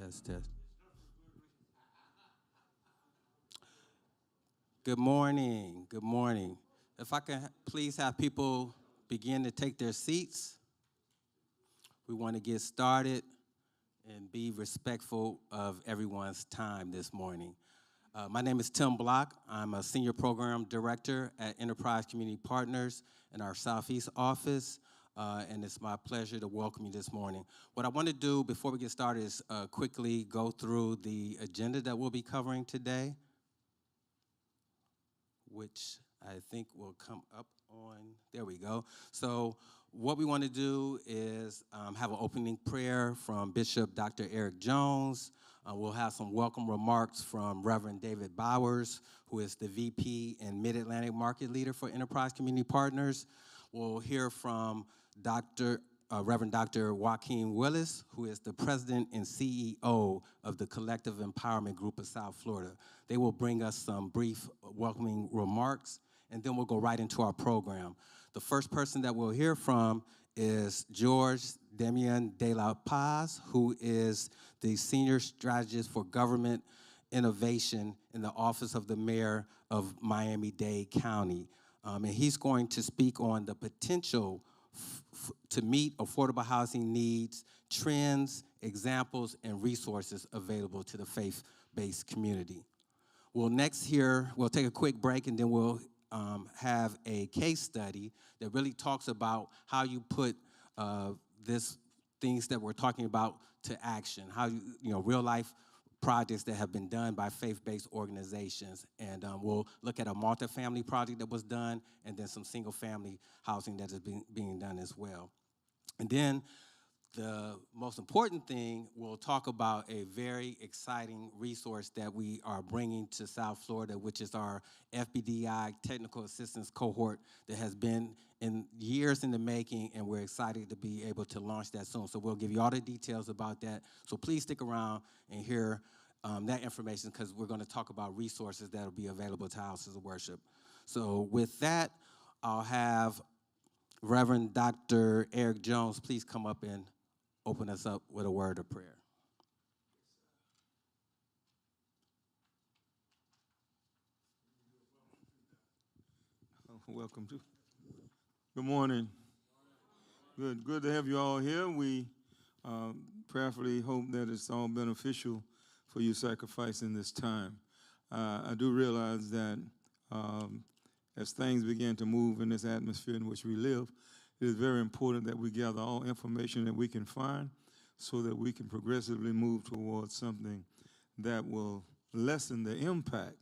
Test. Good morning. Good morning. If I can please have people begin to take their seats, we want to get started and be respectful of everyone's time this morning. My name is Tim Block. I'm a senior program director at Enterprise Community Partners in our Southeast office, and it's my pleasure to welcome you this morning. What I want to do before we get started is quickly go through the agenda that we'll be covering today, which I think will come up on, there we go. So what we want to do is have an opening prayer from Bishop Dr. Eric Jones. We'll have some welcome remarks from Reverend David Bowers, who is the VP and Mid-Atlantic Market Leader for Enterprise Community Partners. We'll hear from Reverend Dr. Joaquin Willis, who is the President and CEO of the Collective Empowerment Group of South Florida. They will bring us some brief welcoming remarks, and then we'll go right into our program. The first person that we'll hear from is George Damian de la Paz, who is the Senior Strategist for Government Innovation in the Office of the Mayor of Miami-Dade County. And he's going to speak on the potential to meet affordable housing needs, trends, examples, and resources available to the faith-based community. We'll take a quick break, and then we'll have a case study that really talks about how you put things that we're talking about to action, how real life projects that have been done by faith-based organizations. And we'll look at a multifamily project that was done, and then some single-family housing that is being done as well. And then the most important thing, we'll talk about a very exciting resource that we are bringing to South Florida, which is our FBDI Technical Assistance Cohort that has been in years in the making, and we're excited to be able to launch that soon. So we'll give you all the details about that. So please stick around and hear that information, because we're going to talk about resources that will be available to houses of worship. So with that, I'll have Reverend Dr. Eric Jones please come up and open us up with a word of prayer. Welcome to. Good morning. Good to have you all here. We prayerfully hope that it's all beneficial for you sacrificing this time. I do realize that as things begin to move in this atmosphere in which we live, it is very important that we gather all information that we can find so that we can progressively move towards something that will lessen the impact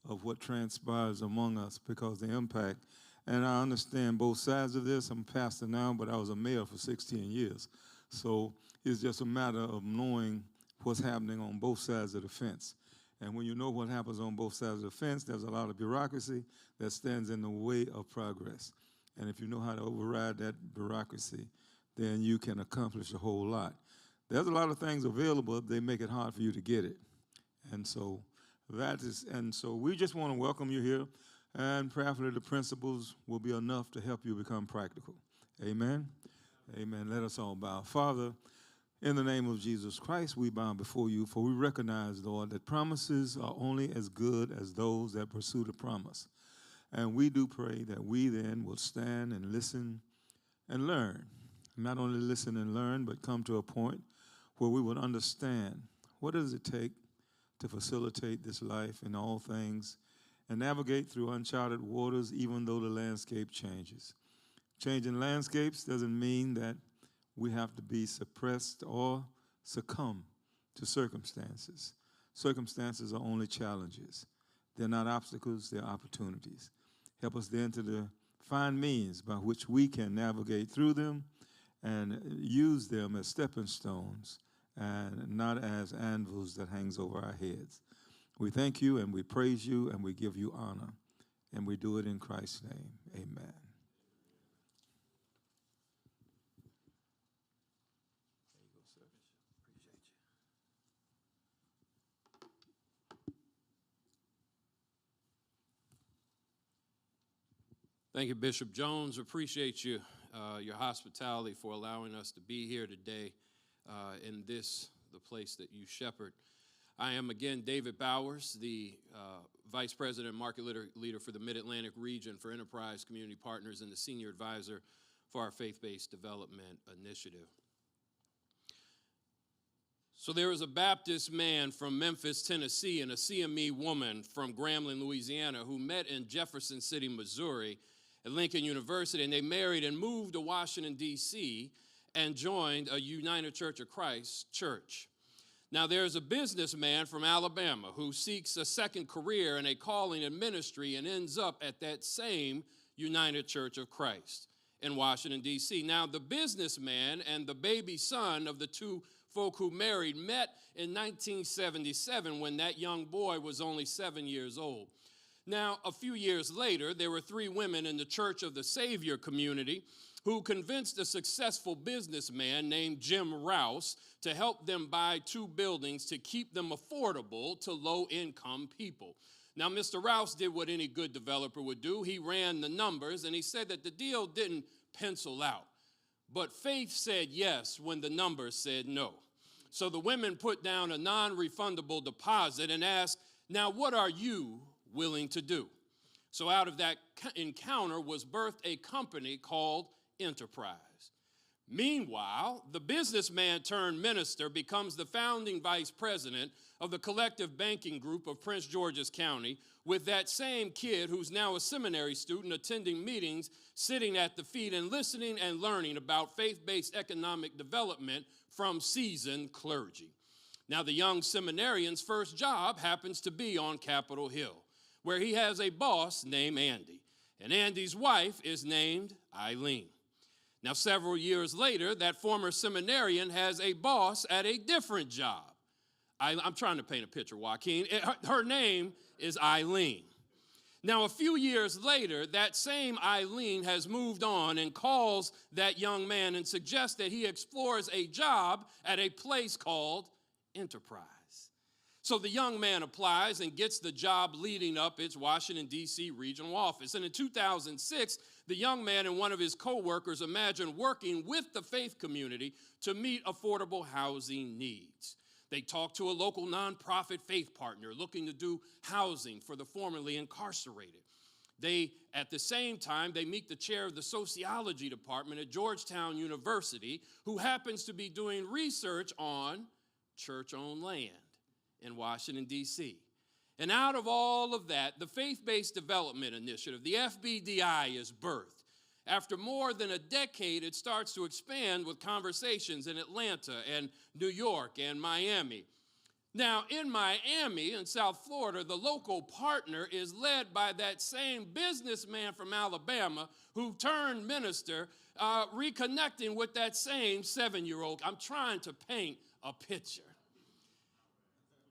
of what transpires among us, because the impact, and I understand both sides of this. I'm a pastor now, but I was a mayor for 16 years. So it's just a matter of knowing what's happening on both sides of the fence. And when you know what happens on both sides of the fence, there's a lot of bureaucracy that stands in the way of progress. And if you know how to override that bureaucracy, then you can accomplish a whole lot. There's a lot of things available, they make it hard for you to get it. And so we just want to welcome you here, and prayerfully the principles will be enough to help you become practical. Amen? Amen. Let us all bow. Father, in the name of Jesus Christ, we bow before you, for we recognize, Lord, that promises are only as good as those that pursue the promise. And we do pray that we then will stand and listen and learn. Not only listen and learn, but come to a point where we will understand what does it take to facilitate this life in all things and navigate through uncharted waters, even though the landscape changes. Changing landscapes doesn't mean that we have to be suppressed or succumb to circumstances. Circumstances are only challenges. They're not obstacles, they're opportunities. Help us then to find means by which we can navigate through them and use them as stepping stones and not as anvils that hangs over our heads. We thank you and we praise you and we give you honor, and we do it in Christ's name. Amen. Thank you, Bishop Jones. Appreciate you, your hospitality for allowing us to be here today in this the place that you shepherd. I am again David Bowers, the Vice President and Market Leader for the Mid-Atlantic region for Enterprise Community Partners and the Senior Advisor for our Faith-Based Development Initiative. So there was a Baptist man from Memphis, Tennessee, and a CME woman from Grambling, Louisiana, who met in Jefferson City, Missouri, at Lincoln University, and they married and moved to Washington, D.C., and joined a United Church of Christ church. Now, there's a businessman from Alabama who seeks a second career and a calling in ministry and ends up at that same United Church of Christ in Washington, D.C. Now, the businessman and the baby son of the two folk who married met in 1977 when that young boy was only 7 years old. Now, a few years later, there were three women in the Church of the Savior community who convinced a successful businessman named Jim Rouse to help them buy two buildings to keep them affordable to low-income people. Now, Mr. Rouse did what any good developer would do. He ran the numbers, and he said that the deal didn't pencil out. But faith said yes when the numbers said no. So the women put down a non-refundable deposit and asked, now what are you willing to do? So out of that encounter was birthed a company called Enterprise. Meanwhile, the businessman turned minister becomes the founding vice president of the collective banking group of Prince George's County, with that same kid who's now a seminary student attending meetings, sitting at the feet and listening and learning about faith-based economic development from seasoned clergy. Now, the young seminarian's first job happens to be on Capitol Hill, where he has a boss named Andy, and Andy's wife is named Eileen. Now, several years later, that former seminarian has a boss at a different job. I'm trying to paint a picture, Joaquin. Her name is Eileen. Now, a few years later, that same Eileen has moved on and calls that young man and suggests that he explores a job at a place called Enterprise. So the young man applies and gets the job leading up its Washington, D.C. regional office. And in 2006, the young man and one of his co-workers imagined working with the faith community to meet affordable housing needs. They talked to a local nonprofit faith partner looking to do housing for the formerly incarcerated. At the same time, they meet the chair of the sociology department at Georgetown University, who happens to be doing research on church-owned land in Washington, D.C. And out of all of that, the Faith-Based Development Initiative, the FBDI, is birthed. After more than a decade, it starts to expand with conversations in Atlanta and New York and Miami. Now, in Miami, in South Florida, the local partner is led by that same businessman from Alabama who turned minister, reconnecting with that same 7-year-old. I'm trying to paint a picture.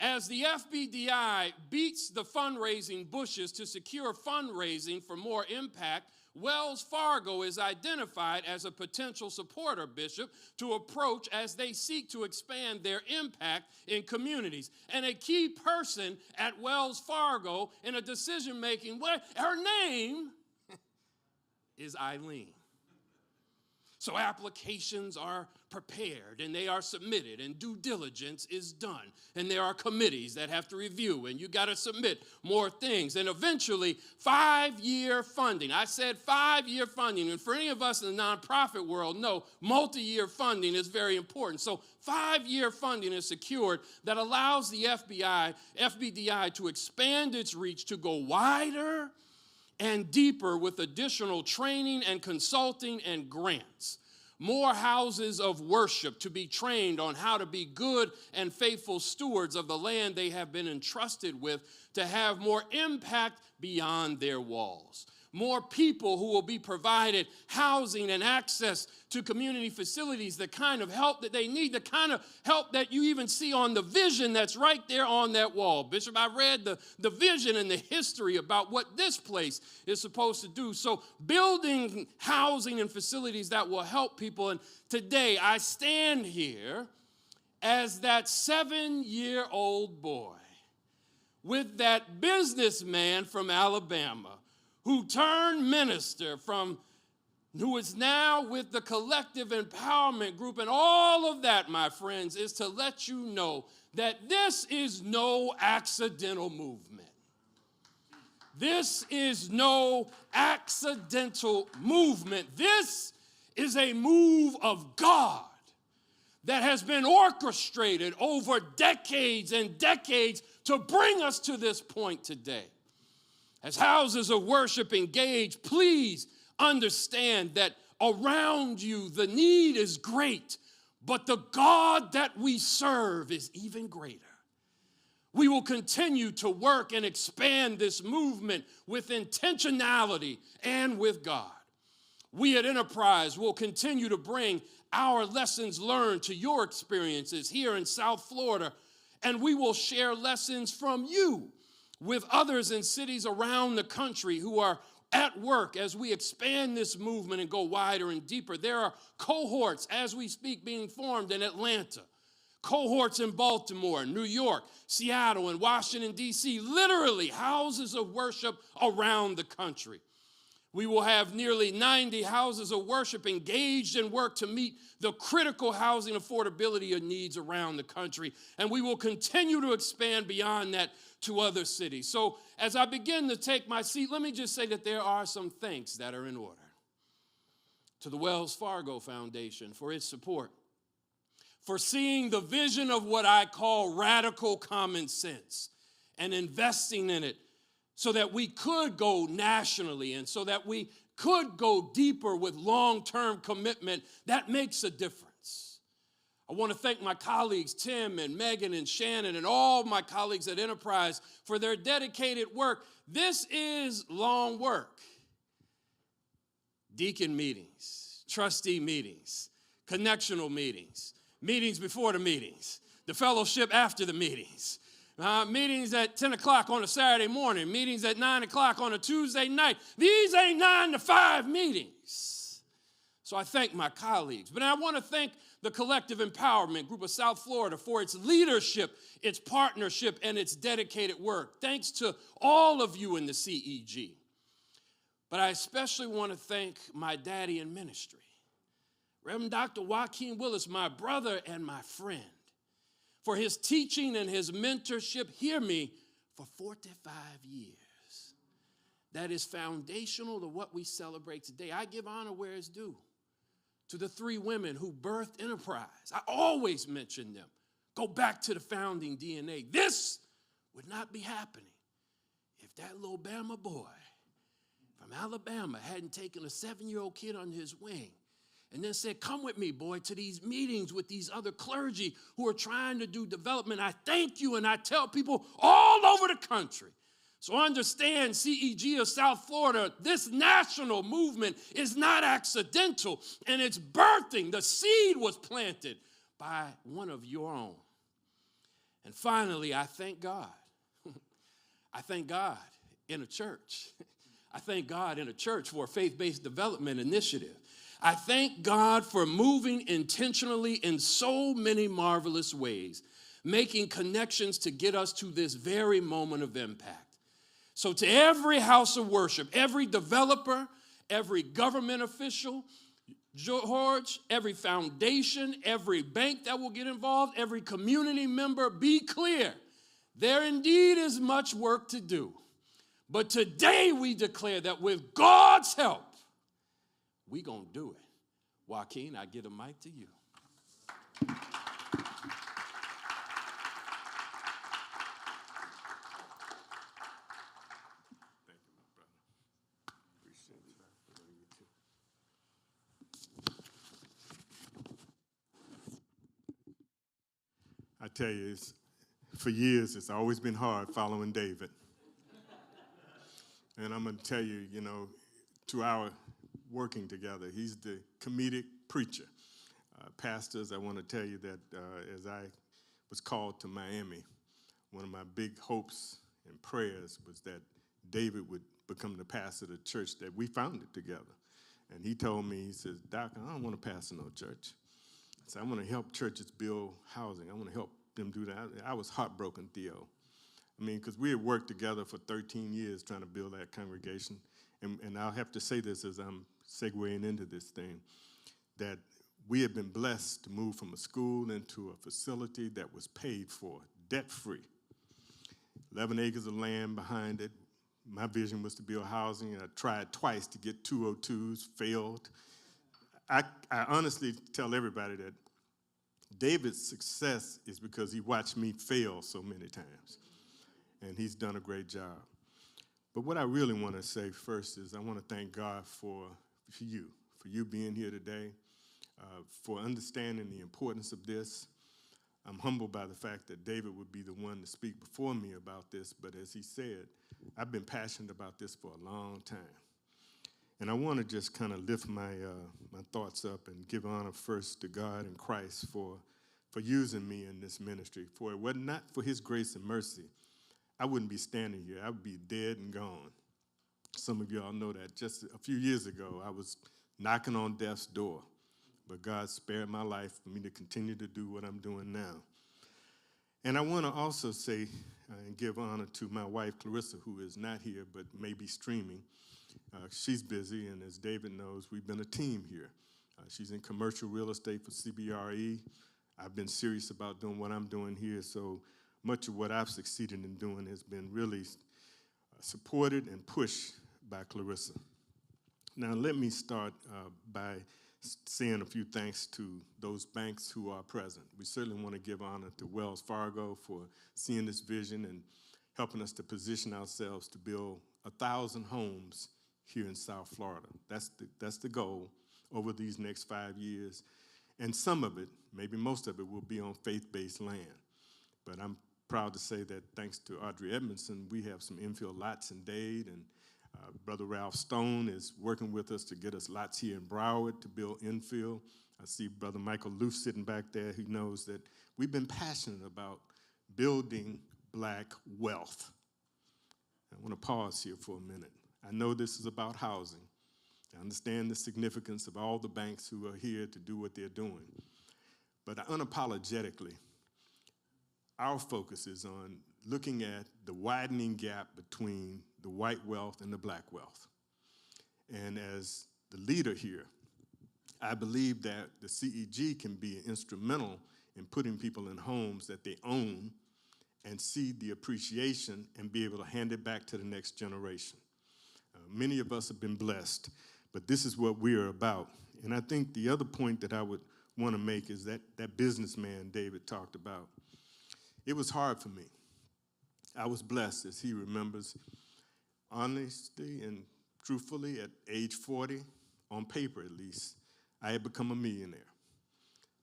As the FBDI beats the fundraising bushes to secure fundraising for more impact, Wells Fargo is identified as a potential supporter, Bishop, to approach as they seek to expand their impact in communities. And a key person at Wells Fargo in a decision-making way, her name is Eileen. So applications are prepared and they are submitted and due diligence is done. And there are committees that have to review and you got to submit more things. And eventually 5-year funding. I said 5-year funding. And for any of us in the nonprofit world, know multi-year funding is very important. So 5-year funding is secured that allows the FBDI to expand its reach to go wider and deeper with additional training and consulting and grants. More houses of worship to be trained on how to be good and faithful stewards of the land they have been entrusted with to have more impact beyond their walls. More people who will be provided housing and access to community facilities, the kind of help that they need, the kind of help that you even see on the vision that's right there on that wall. Bishop, I read the vision and the history about what this place is supposed to do. So building housing and facilities that will help people. And today I stand here as that 7-year-old boy with that businessman from Alabama who turned minister from who is now with the Collective Empowerment Group. And all of that, my friends, is to let you know that this is no accidental movement. This is no accidental movement. This is a move of God that has been orchestrated over decades and decades to bring us to this point today. As houses of worship engage, please understand that around you the need is great, but the God that we serve is even greater. We will continue to work and expand this movement with intentionality and with God. We at Enterprise will continue to bring our lessons learned to your experiences here in South Florida, and we will share lessons from you with others in cities around the country who are at work as we expand this movement and go wider and deeper. There are cohorts as we speak being formed in Atlanta, cohorts in Baltimore, New York, Seattle, and Washington, D.C., literally houses of worship around the country. We will have nearly 90 houses of worship engaged in work to meet the critical housing affordability needs around the country, and we will continue to expand beyond that to other cities. So as I begin to take my seat, let me just say that there are some thanks that are in order. To the Wells Fargo Foundation for its support, for seeing the vision of what I call radical common sense and investing in it so that we could go nationally and so that we could go deeper with long-term commitment. That makes a difference. I want to thank my colleagues, Tim and Megan and Shannon, and all my colleagues at Enterprise for their dedicated work. This is long work. Deacon meetings, trustee meetings, connectional meetings, meetings before the meetings, the fellowship after the meetings, meetings at 10 o'clock on a Saturday morning, meetings at 9 o'clock on a Tuesday night. These ain't 9 to 5 meetings. So I thank my colleagues. But I want to thank the Collective Empowerment Group of South Florida for its leadership, its partnership, and its dedicated work. Thanks to all of you in the CEG. But I especially want to thank my daddy in ministry, Reverend Dr. Joaquin Willis, my brother and my friend, for his teaching and his mentorship, hear me, for 45 years. That is foundational to what we celebrate today. I give honor where it's due to the 3 women who birthed Enterprise. I always mention them. Go back to the founding DNA. This would not be happening if that little Bama boy from Alabama hadn't taken a 7-year-old kid under his wing and then said, come with me, boy, to these meetings with these other clergy who are trying to do development. I thank you, and I tell people all over the country. So understand, CEG of South Florida, this national movement is not accidental, and it's birthing. The seed was planted by one of your own. And finally, I thank God. I thank God in a church. I thank God in a church for a faith-based development initiative. I thank God for moving intentionally in so many marvelous ways, making connections to get us to this very moment of impact. So to every house of worship, every developer, every government official, George, every foundation, every bank that will get involved, every community member, be clear. There indeed is much work to do. But today we declare that with God's help, we're going to do it. Joaquin, I give the mic to you. I tell you, for years, it's always been hard following David. And I'm going to tell you, to our working together, he's the comedic preacher. Pastors, I want to tell you that as I was called to Miami, one of my big hopes and prayers was that David would become the pastor of the church that we founded together. And he told me, he says, Doc, I don't want to pastor no church. So I want to help churches build housing. I want to help them do that. I was heartbroken, Theo. I mean, because we had worked together for 13 years trying to build that congregation. And I'll have to say this as I'm segueing into this thing, that we have been blessed to move from a school into a facility that was paid for, debt-free. 11 acres of land behind it. My vision was to build housing, and I tried twice to get 202s, failed. I honestly tell everybody that David's success is because he watched me fail so many times, and he's done a great job. But what I really want to say first is I want to thank God for you being here today, for understanding the importance of this. I'm humbled by the fact that David would be the one to speak before me about this, but as he said, I've been passionate about this for a long time. And I want to just kind of lift my thoughts up and give honor first to God and Christ for using me in this ministry. For it was not for his grace and mercy, I wouldn't be standing here. I would be dead and gone. Some of y'all know that. Just a few years ago, I was knocking on death's door, but God spared my life for me to continue to do what I'm doing now. And I want to also say and give honor to my wife, Clarissa, who is not here but may be streaming. She's busy, and as David knows, we've been a team here. She's in commercial real estate for CBRE. I've been serious about doing what I'm doing here, so much of what I've succeeded in doing has been really supported and pushed by Clarissa. Now, let me start by saying a few thanks to those banks who are present. We certainly want to give honor to Wells Fargo for seeing this vision and helping us to position ourselves to build 1,000 homes here in South Florida. That's the goal over these next 5 years. And some of it, maybe most of it, will be on faith-based land. But I'm proud to say that thanks to Audrey Edmondson, we have some infill lots in Dade, and Brother Ralph Stone is working with us to get us lots here in Broward to build infill. I see Brother Michael Luce sitting back there. He knows that we've been passionate about building black wealth. I want to pause here for a minute. I know this is about housing. I understand the significance of all the banks who are here to do what they're doing. But unapologetically, our focus is on looking at the widening gap between the white wealth and the black wealth. And as the leader here, I believe that the CEG can be instrumental in putting people in homes that they own and see the appreciation and be able to hand it back to the next generation. Many of us have been blessed, but this is what we are about. And I think the other point that I would want to make is that businessman David talked about. It was hard for me. I was blessed, as he remembers, honestly and truthfully, at age 40, on paper at least, I had become a millionaire.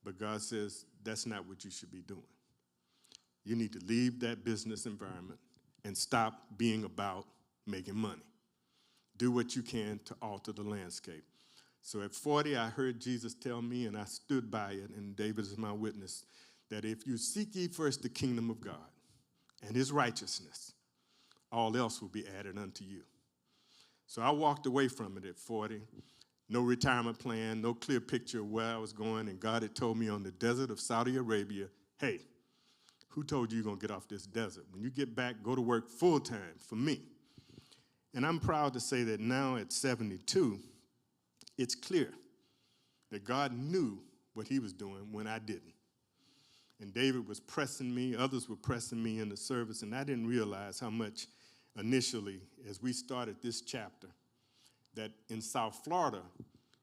But God says, that's not what you should be doing. You need to leave that business environment and stop being about making money. Do what you can to alter the landscape. So at 40, I heard Jesus tell me, and I stood by it, and David is my witness, that if you seek ye first the kingdom of God and his righteousness, all else will be added unto you. So I walked away from it at 40. No retirement plan, no clear picture of where I was going, and God had told me on the desert of Saudi Arabia, hey, who told you you're going to get off this desert? When you get back, go to work full time for me. And I'm proud to say that now at 72, it's clear that God knew what he was doing when I didn't. And David was pressing me, others were pressing me in the service, and I didn't realize how much initially, as we started this chapter, that in South Florida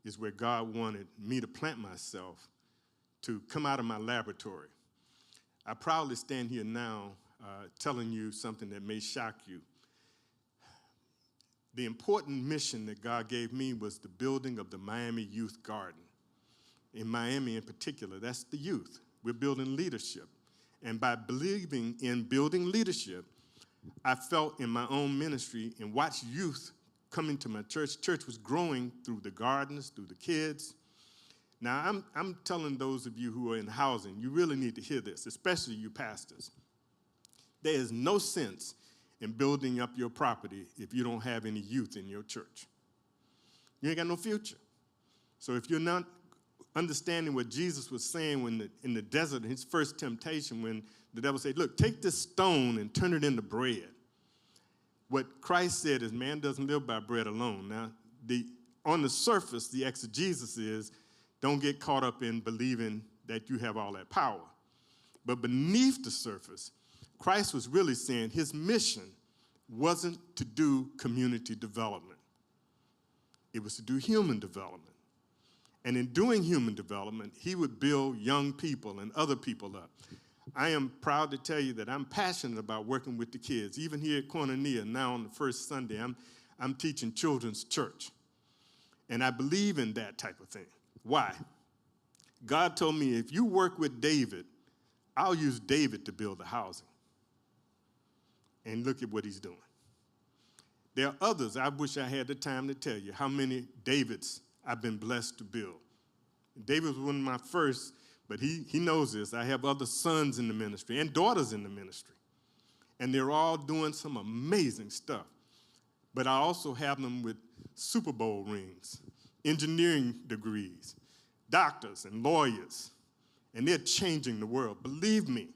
is where God wanted me to plant myself, to come out of my laboratory. I proudly stand here now telling you something that may shock you. The important mission that God gave me was the building of the Miami Youth Garden. In Miami in particular, that's the youth. We're building leadership. And by believing in building leadership, I felt in my own ministry and watched youth come into my church. Church was growing through the gardens, through the kids. Now, I'm telling those of you who are in housing, you really need to hear this, especially you pastors. There is no sense in building up your property if you don't have any youth in your church. You ain't got no future. So if you're not understanding what Jesus was saying when in the desert, his first temptation, when the devil said, look, take this stone and turn it into bread. What Christ said is, man doesn't live by bread alone. Now, on the surface, the exegesis is, don't get caught up in believing that you have all that power. But beneath the surface, Christ was really saying his mission wasn't to do community development. It was to do human development. And in doing human development, he would build young people and other people up. I am proud to tell you that I'm passionate about working with the kids. Even here at Koinonia, now on the first Sunday, I'm teaching children's church. And I believe in that type of thing. Why? God told me, if you work with David, I'll use David to build the housing. And look at what he's doing. There are others, I wish I had the time to tell you how many Davids I've been blessed to build. David was one of my first, but he knows this. I have other sons in the ministry and daughters in the ministry. And they're all doing some amazing stuff. But I also have them with Super Bowl rings, engineering degrees, doctors and lawyers. And they're changing the world. Believe me,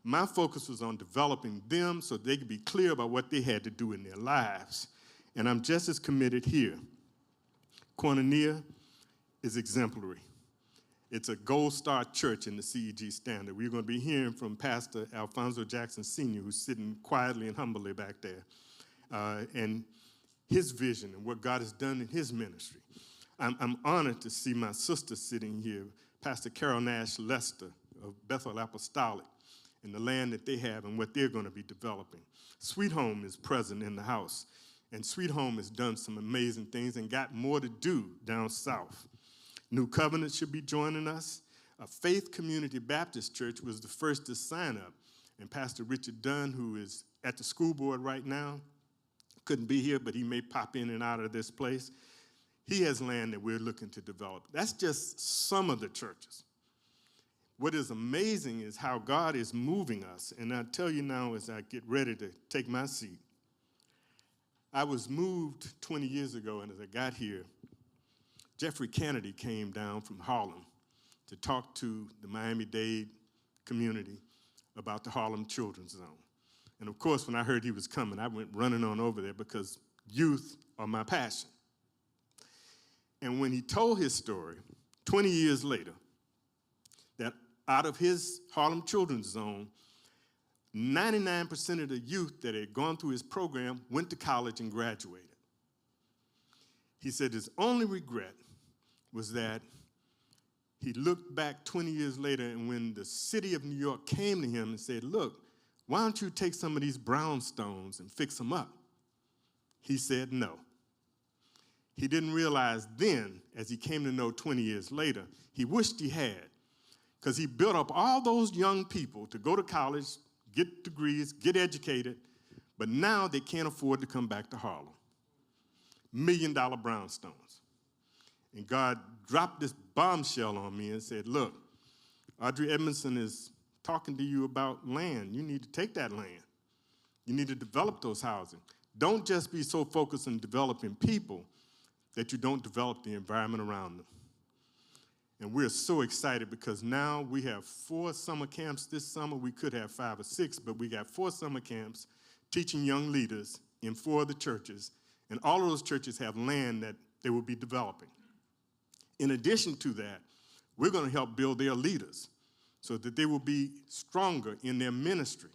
my focus was on developing them so they could be clear about what they had to do in their lives. And I'm just as committed here. Koinonia is exemplary. It's a gold star church in the CEG standard. We're going to be hearing from Pastor Alfonso Jackson Sr., who's sitting quietly and humbly back there, and his vision and what God has done in his ministry. I'm honored to see my sister sitting here, Pastor Carol Nash Lester of Bethel Apostolic, and the land that they have and what they're going to be developing. Sweet Home is present in the house, and Sweet Home has done some amazing things and got more to do down south. New Covenant should be joining us. Faith Community Baptist Church was the first to sign up, and Pastor Richard Dunn, who is at the school board right now, couldn't be here, but he may pop in and out of this place. He has land that we're looking to develop. That's just some of the churches. What is amazing is how God is moving us. And I'll tell you now as I get ready to take my seat. I was moved 20 years ago, and as I got here, Jeffrey Kennedy came down from Harlem to talk to the Miami-Dade community about the Harlem Children's Zone. And of course, when I heard he was coming, I went running on over there because youth are my passion. And when he told his story, 20 years later, that out of his Harlem Children's Zone, 99% of the youth that had gone through his program went to college and graduated. He said his only regret was that he looked back 20 years later, and when the city of New York came to him and said, look, why don't you take some of these brownstones and fix them up? He said no. He didn't realize then, as he came to know 20 years later, he wished he had, because he built up all those young people to go to college, get degrees, get educated, but now they can't afford to come back to Harlem. $1 million brownstones. And God dropped this bombshell on me and said, look, Audrey Edmondson is talking to you about land. You need to take that land. You need to develop those housing. Don't just be so focused on developing people that you don't develop the environment around them. And we're so excited because now we have 4 summer camps this summer. We could have 5 or 6, but we got 4 summer camps teaching young leaders in 4 of the churches, and all of those churches have land that they will be developing. In addition to that, we're going to help build their leaders so that they will be stronger in their ministry.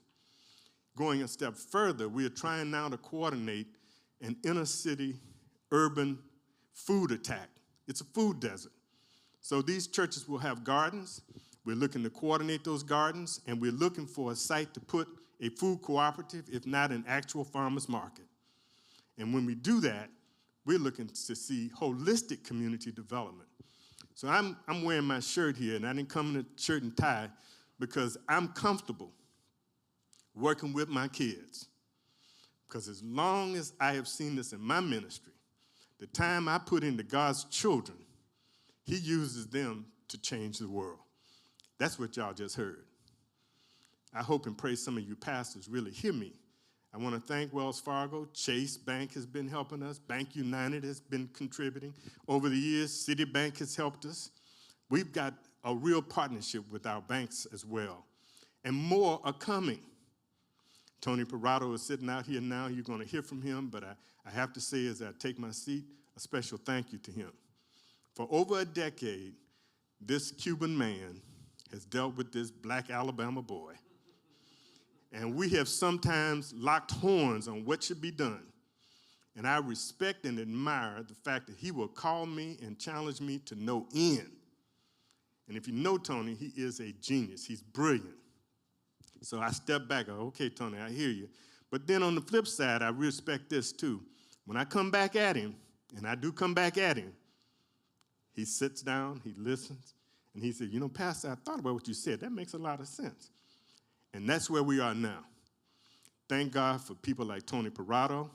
Going a step further, we are trying now to coordinate an inner city urban food attack. It's a food desert. So these churches will have gardens. We're looking to coordinate those gardens, and we're looking for a site to put a food cooperative, if not an actual farmer's market. And when we do that, we're looking to see holistic community development. So I'm wearing my shirt here, and I didn't come in a shirt and tie because I'm comfortable working with my kids. Because as long as I have seen this in my ministry, the time I put into God's children, He uses them to change the world. That's what y'all just heard. I hope and pray some of you pastors really hear me. I want to thank Wells Fargo. Chase Bank has been helping us. Bank United has been contributing. Over the years, Citibank has helped us. We've got a real partnership with our banks as well, and more are coming. Tony Parado is sitting out here now. You're going to hear from him, but I have to say as I take my seat, a special thank you to him. For over a decade, this Cuban man has dealt with this black Alabama boy, and we have sometimes locked horns on what should be done. And I respect and admire the fact that he will call me and challenge me to no end. And if you know Tony, he is a genius. He's brilliant. So I step back, okay, Tony, I hear you. But then on the flip side, I respect this too. When I come back at him, and I do come back at him, he sits down, he listens, and he said, Pastor, I thought about what you said. That makes a lot of sense. And that's where we are now. Thank God for people like Tony Parado.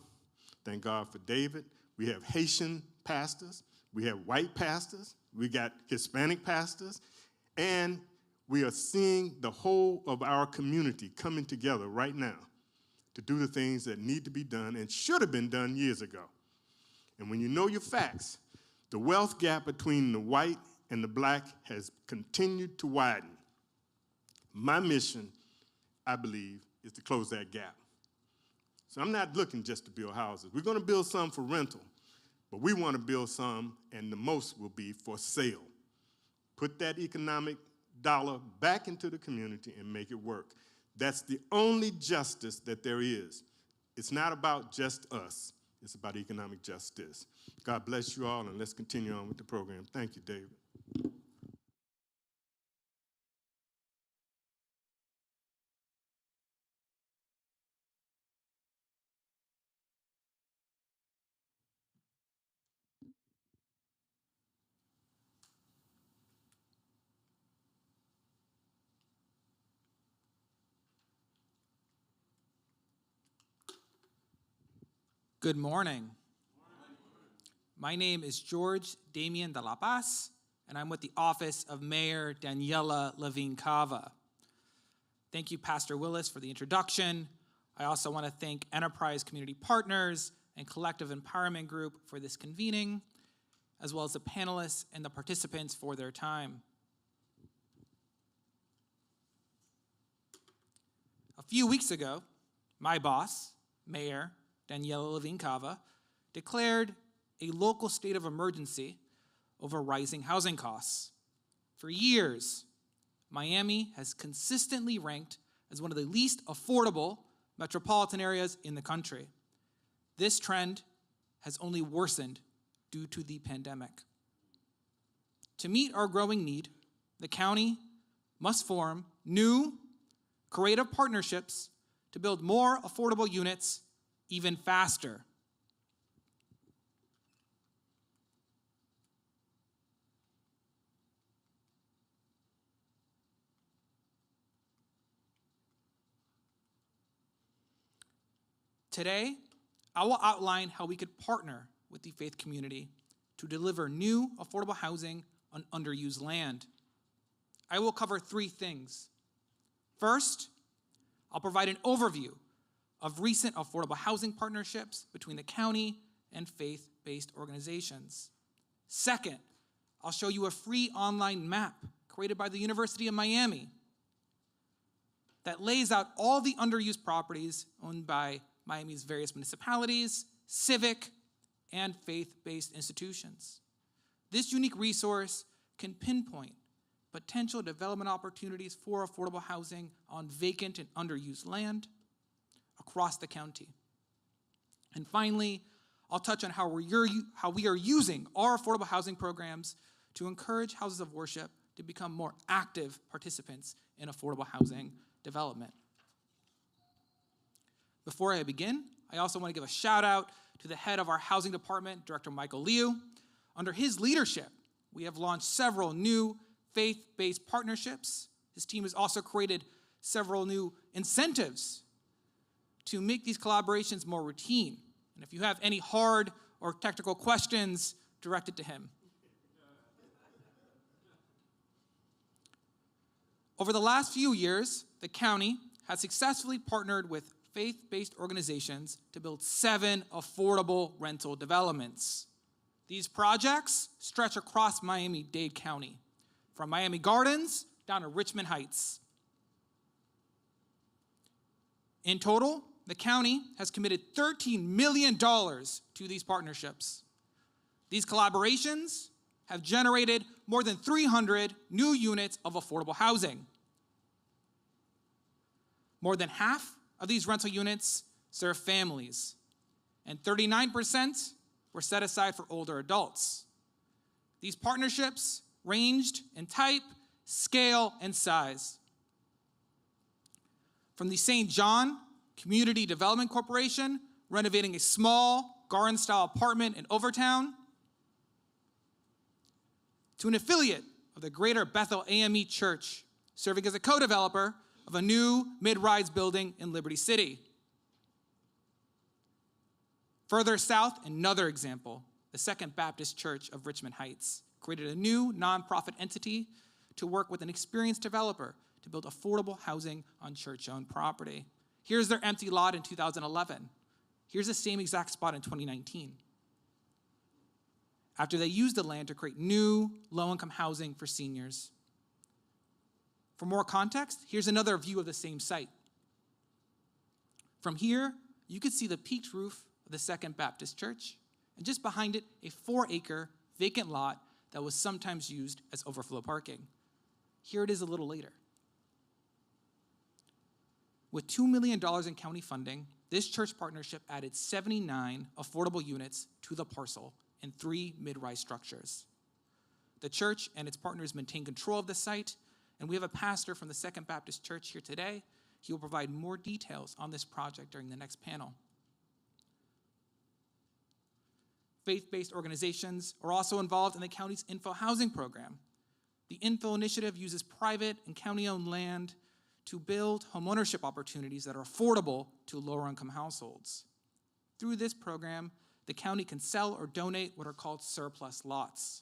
Thank God for David. We have Haitian pastors. We have white pastors. We got Hispanic pastors. And we are seeing the whole of our community coming together right now to do the things that need to be done and should have been done years ago. And when you know your facts, the wealth gap between the white and the black has continued to widen. My mission, I believe, is to close that gap. So I'm not looking just to build houses. We're going to build some for rental, but we want to build some, and the most will be for sale. Put that economic dollar back into the community and make it work. That's the only justice that there is. It's not about just us. It's about economic justice. God bless you all, and let's continue on with the program. Thank you, David. Good morning. My name is George Damien de la Paz, and I'm with the Office of Mayor Daniela Levine Cava. Thank you, Pastor Willis, for the introduction. I also want to thank Enterprise Community Partners and Collective Empowerment Group for this convening, as well as the panelists and the participants for their time. A few weeks ago, my boss, Mayor Daniela Levine Cava, declared a local state of emergency over rising housing costs. For years, Miami has consistently ranked as one of the least affordable metropolitan areas in the country. This trend has only worsened due to the pandemic. To meet our growing need, the county must form new, creative partnerships to build more affordable units even faster. Today, I will outline how we could partner with the faith community to deliver new affordable housing on underused land. I will cover three things. First, I'll provide an overview of recent affordable housing partnerships between the county and faith-based organizations. Second, I'll show you a free online map created by the University of Miami that lays out all the underused properties owned by Miami's various municipalities, civic, and faith-based institutions. This unique resource can pinpoint potential development opportunities for affordable housing on vacant and underused land across the county. And finally, I'll touch on how we are using our affordable housing programs to encourage houses of worship to become more active participants in affordable housing development. Before I begin, I also want to give a shout out to the head of our housing department, Director Michael Liu. Under his leadership, we have launched several new faith-based partnerships. His team has also created several new incentives to make these collaborations more routine. And if you have any hard or technical questions, direct it to him. Over the last few years, the county has successfully partnered with faith-based organizations to build 7 affordable rental developments. These projects stretch across Miami-Dade County, from Miami Gardens down to Richmond Heights. In total, the county has committed $13 million to these partnerships. These collaborations have generated more than 300 new units of affordable housing. More than half of these rental units serve families, and 39% were set aside for older adults. These partnerships ranged in type, scale, and size. From the St. John Community Development Corporation, renovating a small garden-style apartment in Overtown, to an affiliate of the Greater Bethel AME Church, serving as a co-developer of a new mid-rise building in Liberty City. Further south, another example, the Second Baptist Church of Richmond Heights created a new nonprofit entity to work with an experienced developer to build affordable housing on church-owned property. Here's their empty lot in 2011. Here's the same exact spot in 2019. After they used the land to create new low-income housing for seniors. For more context, here's another view of the same site. From here, you could see the peaked roof of the Second Baptist Church, and just behind it, a 4-acre vacant lot that was sometimes used as overflow parking. Here it is a little later. With $2 million in county funding, this church partnership added 79 affordable units to the parcel in 3 mid-rise structures. The church and its partners maintain control of the site, and we have a pastor from the Second Baptist Church here today. He will provide more details on this project during the next panel. Faith-based organizations are also involved in the county's Info Housing Program. The Info Initiative uses private and county-owned land to build homeownership opportunities that are affordable to lower-income households. Through this program, the county can sell or donate what are called surplus lots.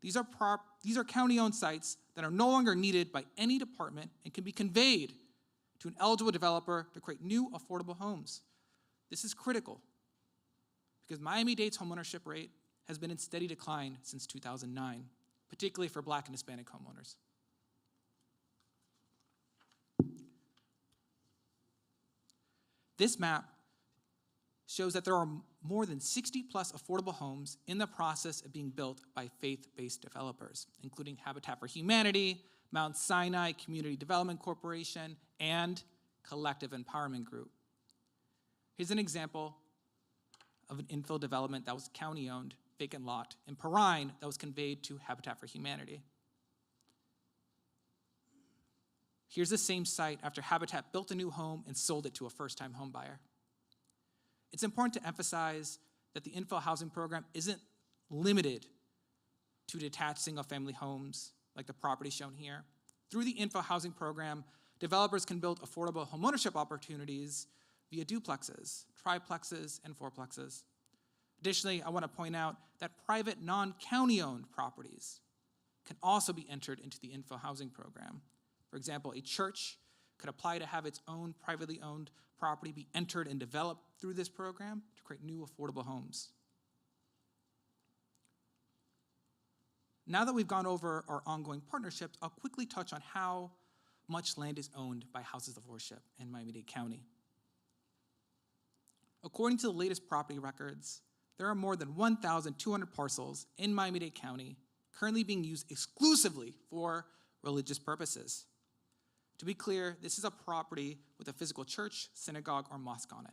These are county-owned sites that are no longer needed by any department and can be conveyed to an eligible developer to create new affordable homes. This is critical because Miami-Dade's homeownership rate has been in steady decline since 2009, particularly for Black and Hispanic homeowners. This map shows that there are more than 60-plus affordable homes in the process of being built by faith-based developers, including Habitat for Humanity, Mount Sinai Community Development Corporation, and Collective Empowerment Group. Here's an example of an infill development that was county-owned, vacant lot in Perrine that was conveyed to Habitat for Humanity. Here's the same site after Habitat built a new home and sold it to a first-time home buyer. It's important to emphasize that the Info Housing Program isn't limited to detached single-family homes like the property shown here. Through the Info Housing Program, developers can build affordable homeownership opportunities via duplexes, triplexes, and fourplexes. Additionally, I want to point out that private non-county-owned properties can also be entered into the Info Housing Program. For example, a church could apply to have its own privately owned property be entered and developed through this program to create new affordable homes. Now that we've gone over our ongoing partnerships, I'll quickly touch on how much land is owned by houses of worship in Miami-Dade County. According to the latest property records, there are more than 1,200 parcels in Miami-Dade County currently being used exclusively for religious purposes. To be clear, this is a property with a physical church, synagogue, or mosque on it.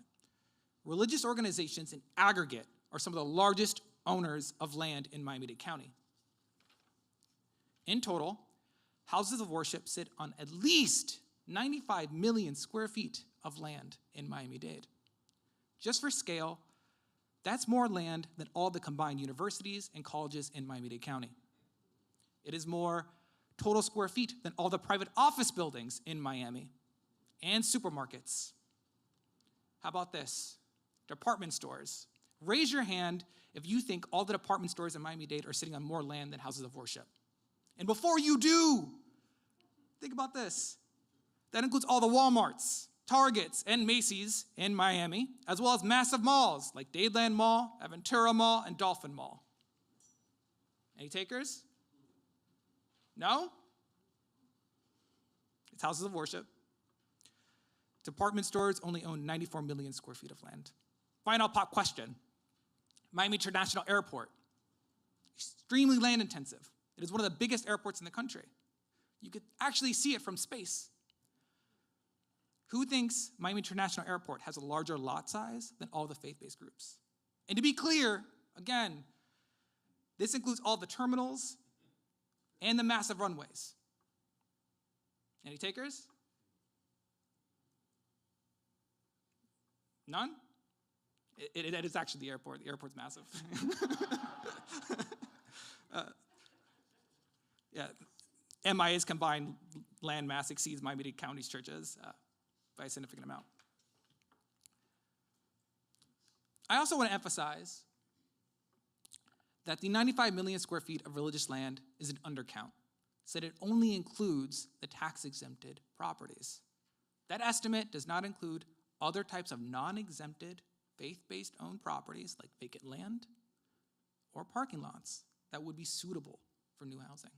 Religious organizations in aggregate are some of the largest owners of land in Miami-Dade County. In total, houses of worship sit on at least 95 million square feet of land in Miami-Dade. Just for scale, that's more land than all the combined universities and colleges in Miami-Dade County. It is more total square feet than all the private office buildings in Miami and supermarkets. How about this? Department stores. Raise your hand if you think all the department stores in Miami-Dade are sitting on more land than houses of worship. And before you do, think about this. That includes all the Walmarts, Targets, and Macy's in Miami, as well as massive malls like Dadeland Mall, Aventura Mall, and Dolphin Mall. Any takers? No? It's houses of worship. Department stores only own 94 million square feet of land. Final pop question. Miami International Airport, extremely land intensive. It is one of the biggest airports in the country. You could actually see it from space. Who thinks Miami International Airport has a larger lot size than all the faith-based groups? And to be clear, again, this includes all the terminals and the massive runways. Any takers? None? It is actually the airport. The airport's massive. MIA's combined land mass exceeds Miami-Dade County's churches by a significant amount. I also want to emphasize that the 95 million square feet of religious land is an undercount, so that it only includes the tax-exempted properties. That estimate does not include other types of non-exempted, faith-based owned properties like vacant land or parking lots that would be suitable for new housing.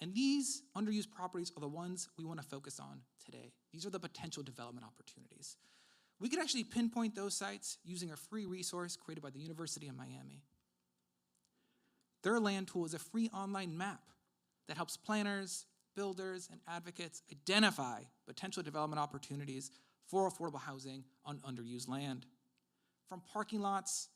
And these underused properties are the ones we want to focus on today. These are the potential development opportunities. We could actually pinpoint those sites using a free resource created by the University of Miami. Their land tool is a free online map that helps planners, builders, and advocates identify potential development opportunities for affordable housing on underused land. From parking lots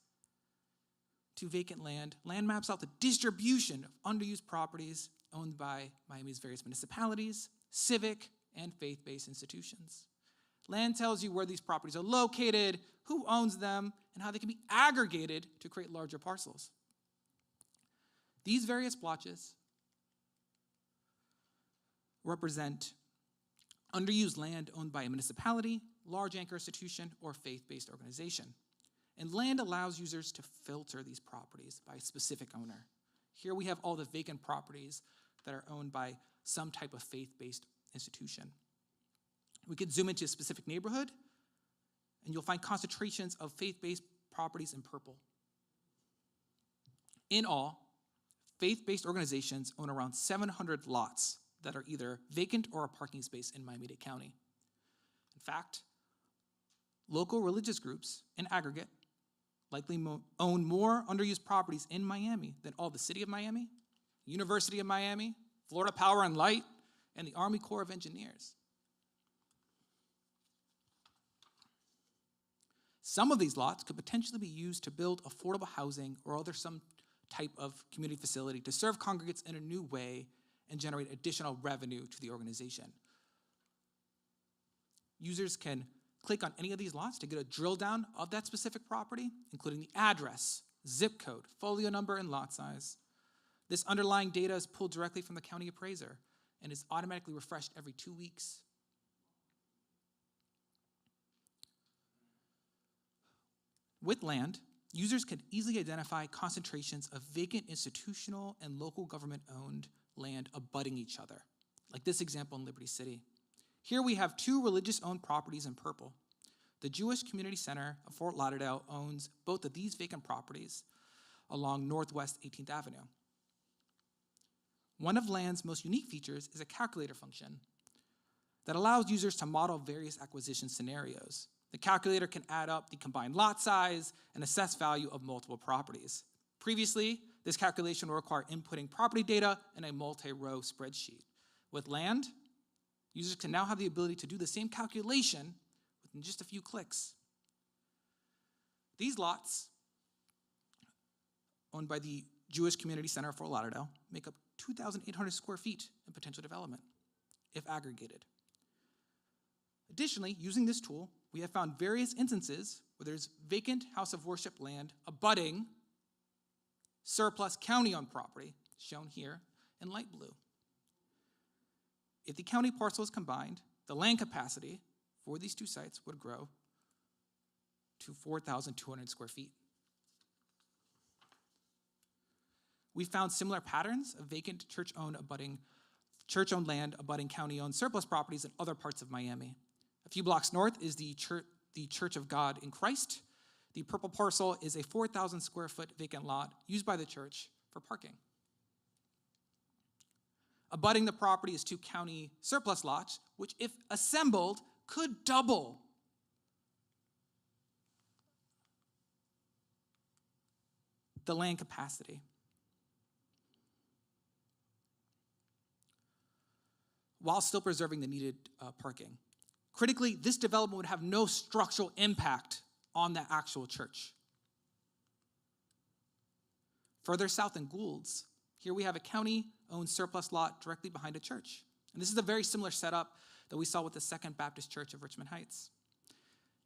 to vacant land, land maps out the distribution of underused properties owned by Miami's various municipalities, civic, and faith-based institutions. Land tells you where these properties are located, who owns them, and how they can be aggregated to create larger parcels. These various blotches represent underused land owned by a municipality, large anchor institution, or faith-based organization. And land allows users to filter these properties by a specific owner. Here we have all the vacant properties that are owned by some type of faith-based institution. We could zoom into a specific neighborhood, and you'll find concentrations of faith-based properties in purple. In all, faith-based organizations own around 700 lots that are either vacant or a parking space in Miami-Dade County. In fact, local religious groups in aggregate likely own more underused properties in Miami than all the City of Miami, University of Miami, Florida Power and Light, and the Army Corps of Engineers. Some of these lots could potentially be used to build affordable housing or some type of community facility to serve congregants in a new way and generate additional revenue to the organization. Users can click on any of these lots to get a drill down of that specific property, including the address, zip code, folio number, and lot size. This underlying data is pulled directly from the county appraiser and is automatically refreshed every 2 weeks. With land, users can easily identify concentrations of vacant institutional and local government-owned land abutting each other, like this example in Liberty City. Here we have 2 religious-owned properties in purple. The Jewish Community Center of Fort Lauderdale owns both of these vacant properties along Northwest 18th Avenue. One of land's most unique features is a calculator function that allows users to model various acquisition scenarios. The calculator can add up the combined lot size and assess value of multiple properties. Previously, this calculation will require inputting property data in a multi-row spreadsheet. With land, users can now have the ability to do the same calculation within just a few clicks. These lots, owned by the Jewish Community Center of Fort Lauderdale, make up 2,800 square feet in potential development, if aggregated. Additionally, using this tool, we have found various instances where there's vacant house of worship land abutting surplus county-owned property, shown here in light blue. If the county parcels combined, the land capacity for these 2 sites would grow to 4,200 square feet. We found similar patterns of vacant church-owned land abutting county-owned surplus properties in other parts of Miami. A few blocks north is the Church of God in Christ. The purple parcel is a 4,000 square foot vacant lot used by the church for parking. Abutting the property is 2 county surplus lots, which, if assembled, could double the land capacity. While still preserving the needed parking. Critically, this development would have no structural impact on the actual church. Further south in Goulds, here we have a county-owned surplus lot directly behind a church. And this is a very similar setup that we saw with the Second Baptist Church of Richmond Heights.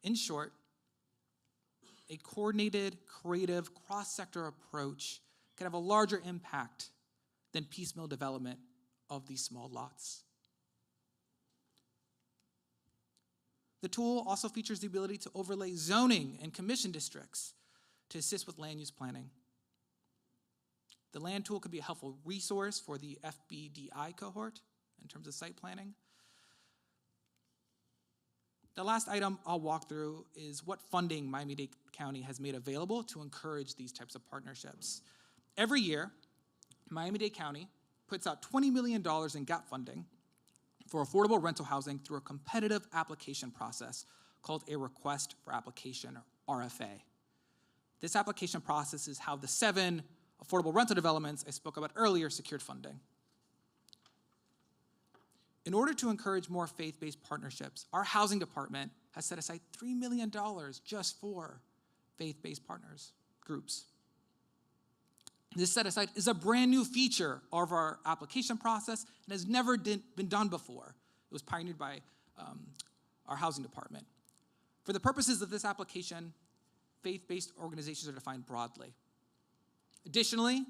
In short, a coordinated, creative, cross-sector approach can have a larger impact than piecemeal development of these small lots. The tool also features the ability to overlay zoning and commission districts to assist with land use planning. The land tool could be a helpful resource for the FBDI cohort in terms of site planning. The last item I'll walk through is what funding Miami-Dade County has made available to encourage these types of partnerships. Every year, Miami-Dade County puts out $20 million in gap funding for affordable rental housing through a competitive application process called a Request for Application, or RFA. This application process is how the 7 affordable rental developments I spoke about earlier secured funding. In order to encourage more faith-based partnerships, our housing department has set aside $3 million just for faith-based partners, groups. This set-aside is a brand new feature of our application process and has never been done before. It was pioneered by our housing department. For the purposes of this application, faith-based organizations are defined broadly. Additionally,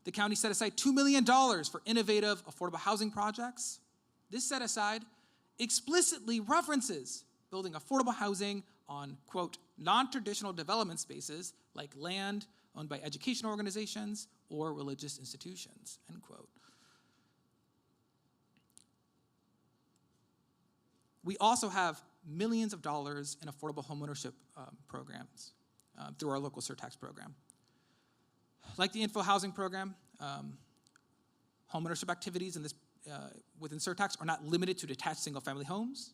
the county set aside $2 million for innovative affordable housing projects. This set-aside explicitly references building affordable housing on, quote, non-traditional development spaces like land owned by education organizations or religious institutions, end quote. We also have millions of dollars in affordable homeownership programs through our local surtax program. Like the Info Housing Program, homeownership activities in this, within surtax are not limited to detached single-family homes.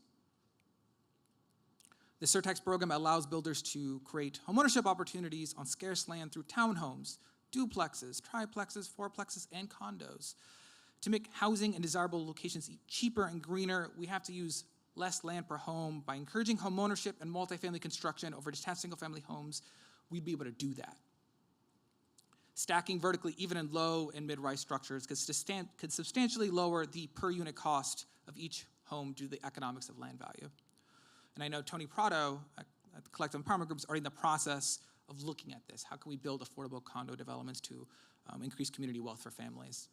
The surtax program allows builders to create homeownership opportunities on scarce land through townhomes, duplexes, triplexes, fourplexes, and condos. To make housing in desirable locations cheaper and greener, we have to use less land per home. By encouraging homeownership and multifamily construction over detached single-family homes, we'd be able to do that. Stacking vertically even in low and mid-rise structures could substantially lower the per unit cost of each home due to the economics of land value. And I know Tony Prado at the Collective Empowerment Group is already in the process of looking at this. How can we build affordable condo developments to increase community wealth for families?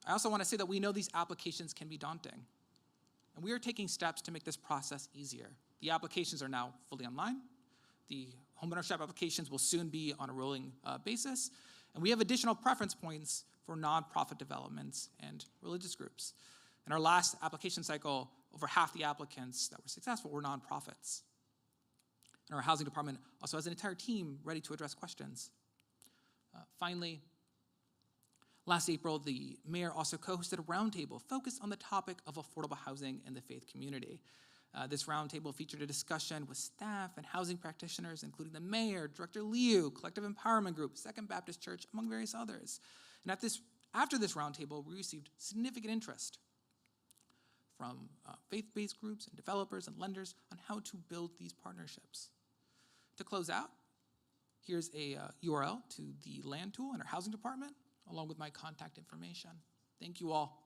I also want to say that we know these applications can be daunting. And we are taking steps to make this process easier. The applications are now fully online. The homeownership applications will soon be on a rolling basis. And we have additional preference points for nonprofit developments and religious groups. In our last application cycle, over half the applicants that were successful were nonprofits. And our housing department also has an entire team ready to address questions. Finally, last April, the mayor also co-hosted a roundtable focused on the topic of affordable housing in the faith community. This roundtable featured a discussion with staff and housing practitioners, including the mayor, Director Liu, Collective Empowerment Group, Second Baptist Church, among various others. And after this roundtable, we received significant interest from faith-based groups and developers and lenders on how to build these partnerships. To close out, here's a URL to the land tool in our housing department, along with my contact information. Thank you all.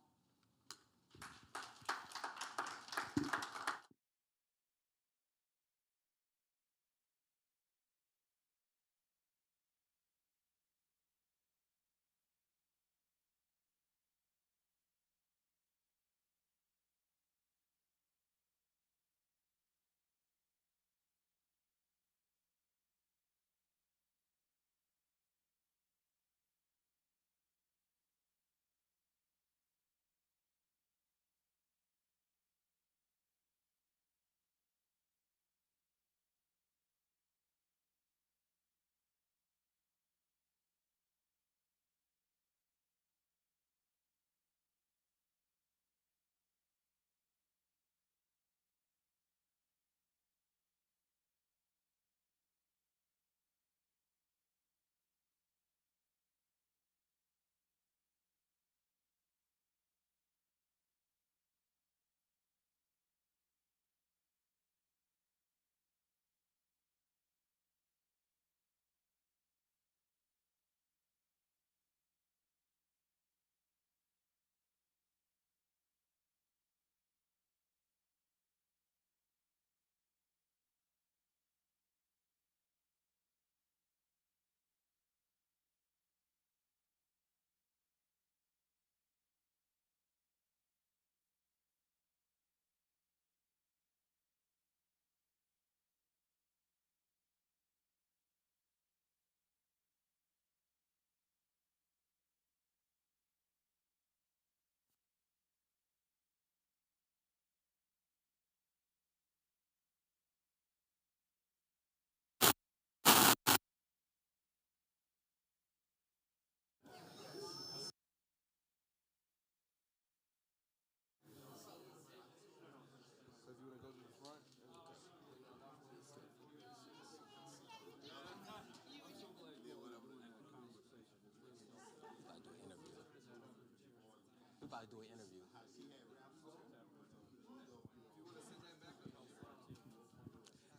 probably do an interview.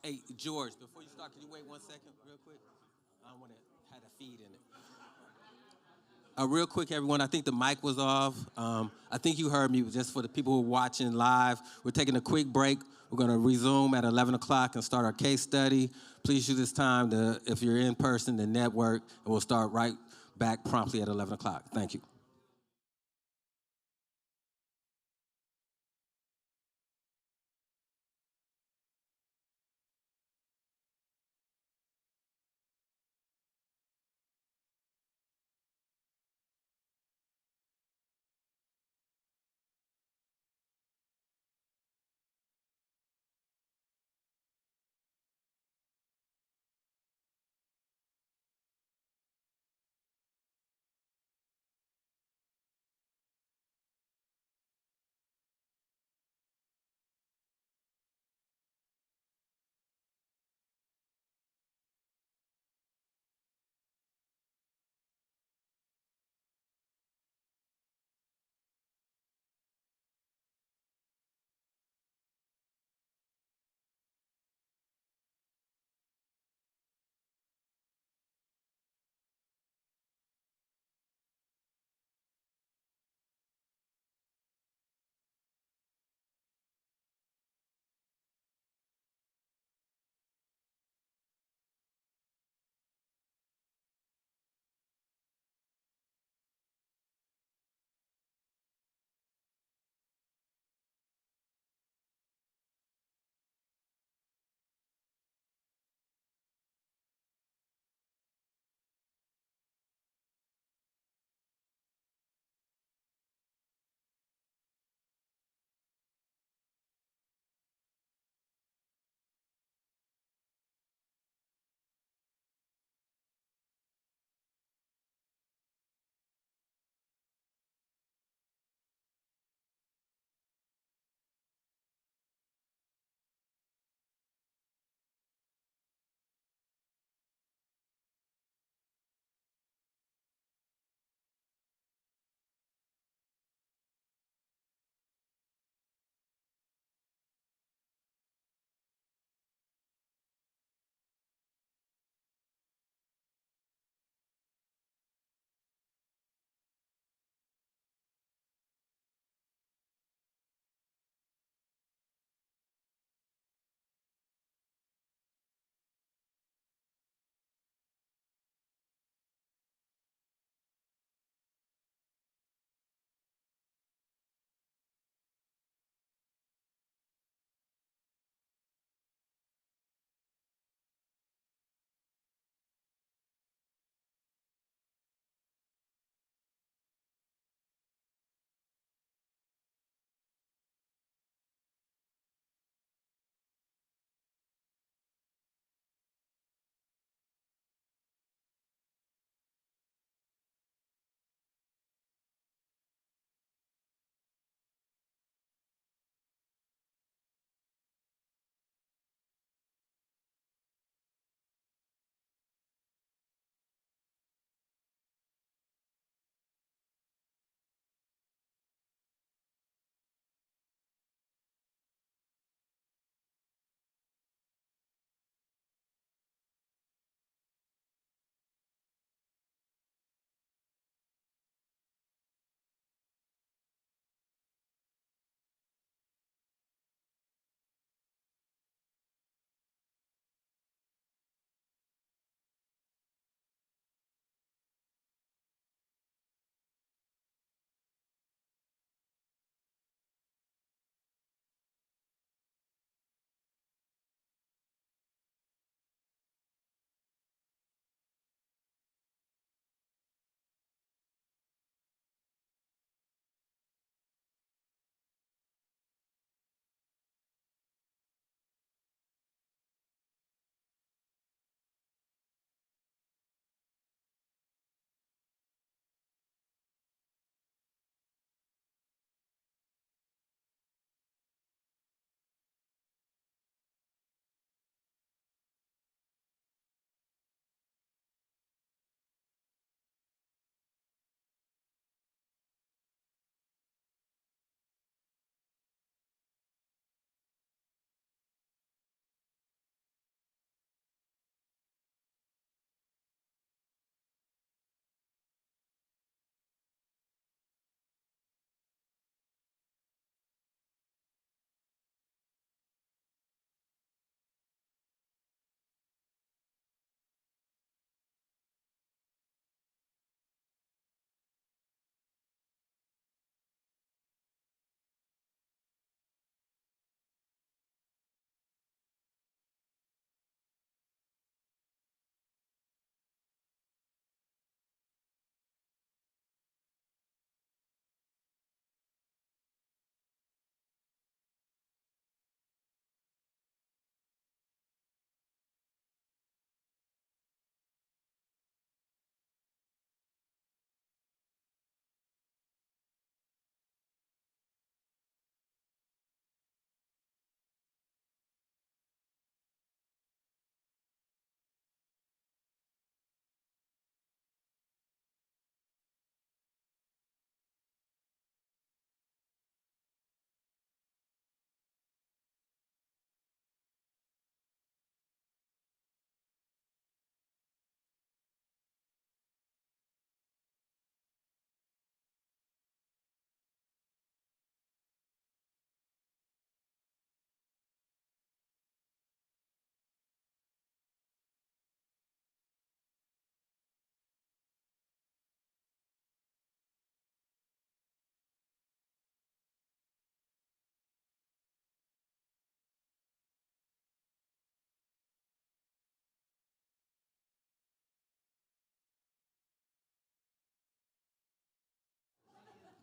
Hey, George, before you start, can you wait 1 second real quick? I want to have a feed in it. Real quick, everyone, I think the mic was off. I think you heard me, but just for the people who are watching live, we're taking a quick break. We're going to resume at 11 o'clock and start our case study. Please use this time to, if you're in person, to network, and we'll start right back promptly at 11 o'clock. Thank you.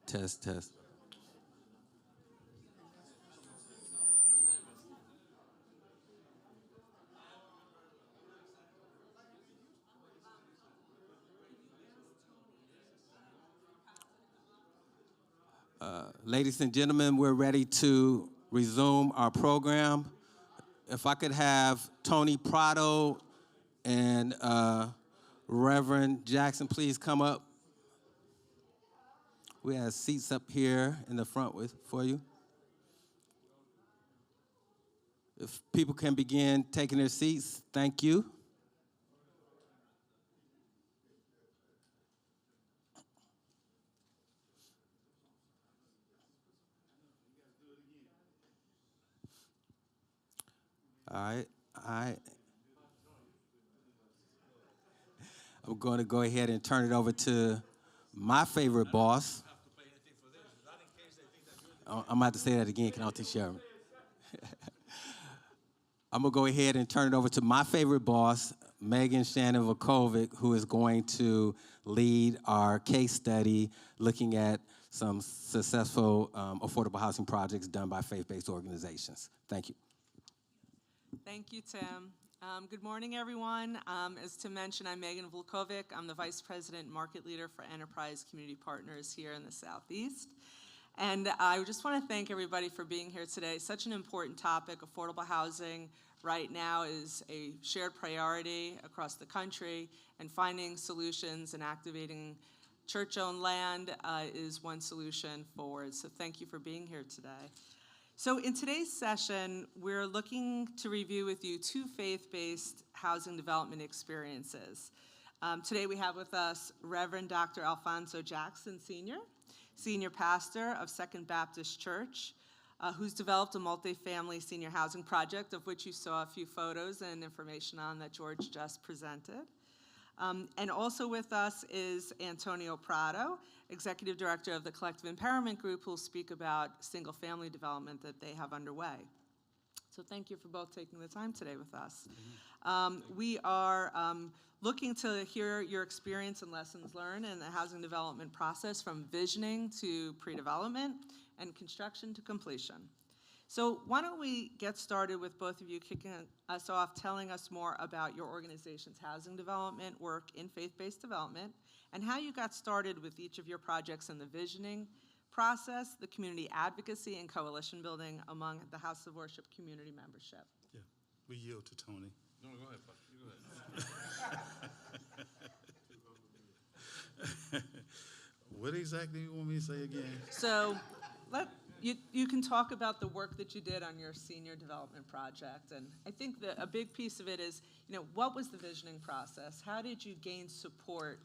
Test, test. Ladies and gentlemen, we're ready to resume our program. If I could have Tony Prado and Reverend Jackson please come up. We have seats up here in the front for you. If people can begin taking their seats, thank you. All right, I'm going to go ahead and turn it over to my favorite boss. I'm about to say that again. Can I take Sharon? I'm going to go ahead and turn it over to my favorite boss, Megan Shannon Vukovic, who is going to lead our case study looking at some successful affordable housing projects done by faith-based organizations. Thank you. Thank you, Tim. Good morning, everyone. As Tim mentioned, I'm Megan Vukovic. I'm the Vice President Market Leader for Enterprise Community Partners here in the Southeast. And I just want to thank everybody for being here today. Such an important topic. Affordable housing right now is a shared priority across the country, and finding solutions and activating church-owned land is one solution forward. So thank you for being here today. So in today's session, we're looking to review with you two faith-based housing development experiences. Today we have with us Reverend Dr. Alfonso Jackson, Senior Pastor of Second Baptist Church, who's developed a multifamily senior housing project, of which you saw a few photos and information on that George just presented. And also with us is Antonio Prado, Executive Director of the Collective Empowerment Group, who will speak about single-family development that they have underway. So thank you for both taking the time today with us. We are looking to hear your experience and lessons learned in the housing development process, from visioning to pre-development and construction to completion. So why don't we get started with both of you kicking us off, telling us more about your organization's housing development work in faith-based development, and how you got started with each of your projects in the visioning process, the community advocacy, and coalition building among the House of Worship community membership. Yeah, we yield to Tony. No, go ahead, Pastor. Go ahead. What exactly you want me to say again? So you can talk about the work that you did on your senior development project. And I think that a big piece of it is, what was the visioning process? How did you gain support?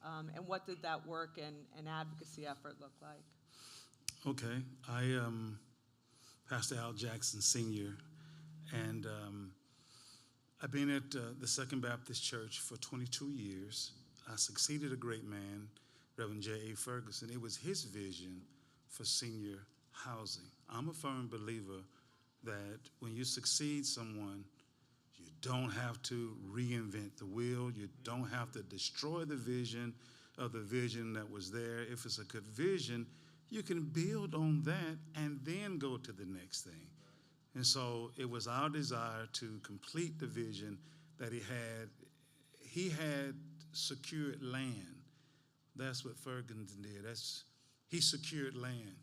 And what did that work and advocacy effort look like? Okay, I am Pastor Al Jackson Sr., and I've been at the Second Baptist Church for 22 years. I succeeded a great man, Reverend J.A. Ferguson. It was his vision for senior housing. I'm a firm believer that when you succeed someone, you don't have to reinvent the wheel. You don't have to destroy the vision of the vision that was there. If it's a good vision, you can build on that and then go to the next thing. And so it was our desire to complete the vision that he had. He had secured land. That's what Ferguson did. He secured land.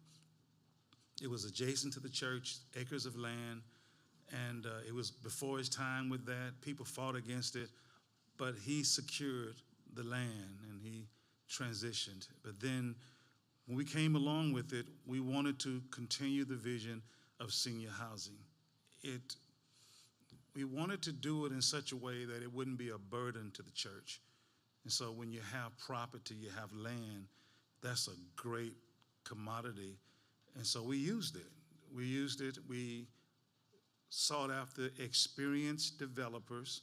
It was adjacent to the church, acres of land, and it was before his time with that. People fought against it, but he secured the land and he transitioned. But then when we came along with it, we wanted to continue the vision of senior housing. We wanted to do it in such a way that it wouldn't be a burden to the church. And so when you have property, you have land, that's a great commodity. And so we used it. We sought after experienced developers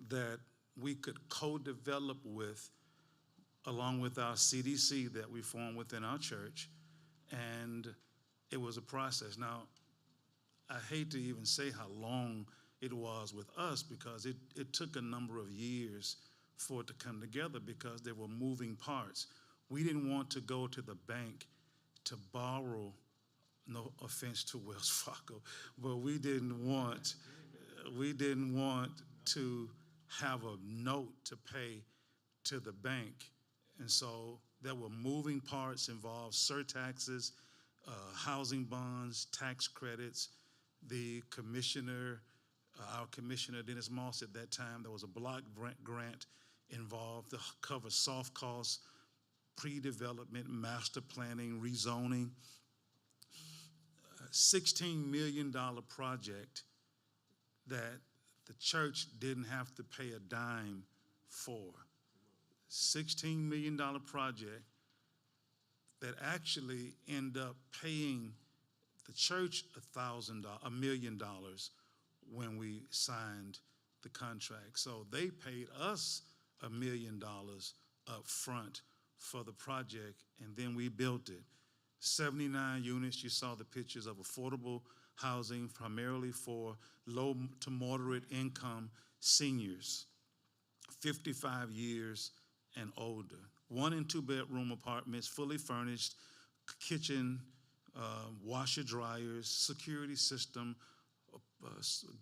that we could co-develop with, along with our CDC that we formed within our church. And it was a process. Now, I hate to even say how long it was with us, because it took a number of years for it to come together, because there were moving parts. we didn't want to go to the bank to borrow, no offense to Wells Fargo, but we didn't want to have a note to pay to the bank. And so there were moving parts involved, surtaxes, housing bonds, tax credits. The commissioner, our commissioner, Dennis Moss, at that time, there was a block grant involved to cover soft costs, pre-development, master planning, rezoning. $16 million project that the church didn't have to pay a dime for. $16 million project that actually ended up paying the church $1 million when we signed the contract. So they paid us $1 million up front for the project, and then we built it. 79 units, you saw the pictures of affordable housing, primarily for low to moderate income seniors, 55 years and older. 1 and 2 bedroom apartments, fully furnished, kitchen, washer dryers, security system,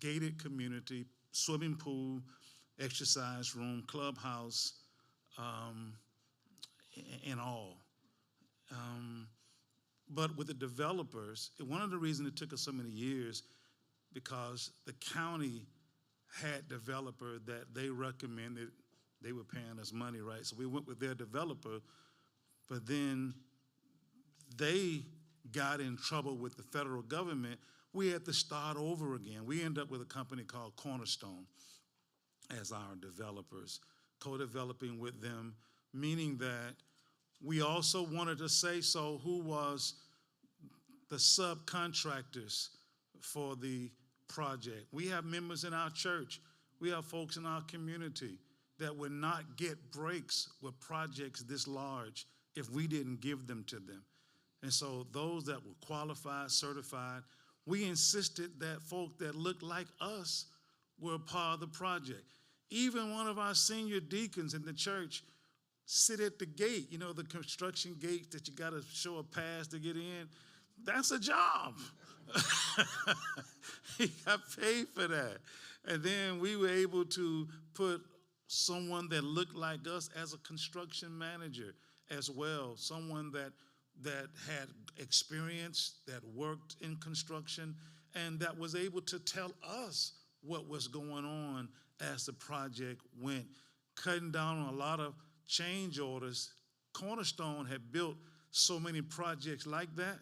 gated community, swimming pool, exercise room, clubhouse, and all. But with the developers, one of the reasons it took us so many years, because the county had developer that they recommended, they were paying us money, right? So we went with their developer, but then they got in trouble with the federal government. We had to start over again. We ended up with a company called Cornerstone as our developers, co-developing with them, meaning that we also wanted to say, so who was the subcontractors for the project? We have members in our church, we have folks in our community that would not get breaks with projects this large if we didn't give them to them. And so those that were qualified, certified, we insisted that folk that looked like us were a part of the project. Even one of our senior deacons in the church sit at the gate, you know, the construction gate that you got to show a pass to get in. That's a job. He got paid for that. And then we were able to put someone that looked like us as a construction manager as well, someone that had experience, that worked in construction, and that was able to tell us what was going on as the project went, cutting down on a lot of change orders. Cornerstone had built so many projects like that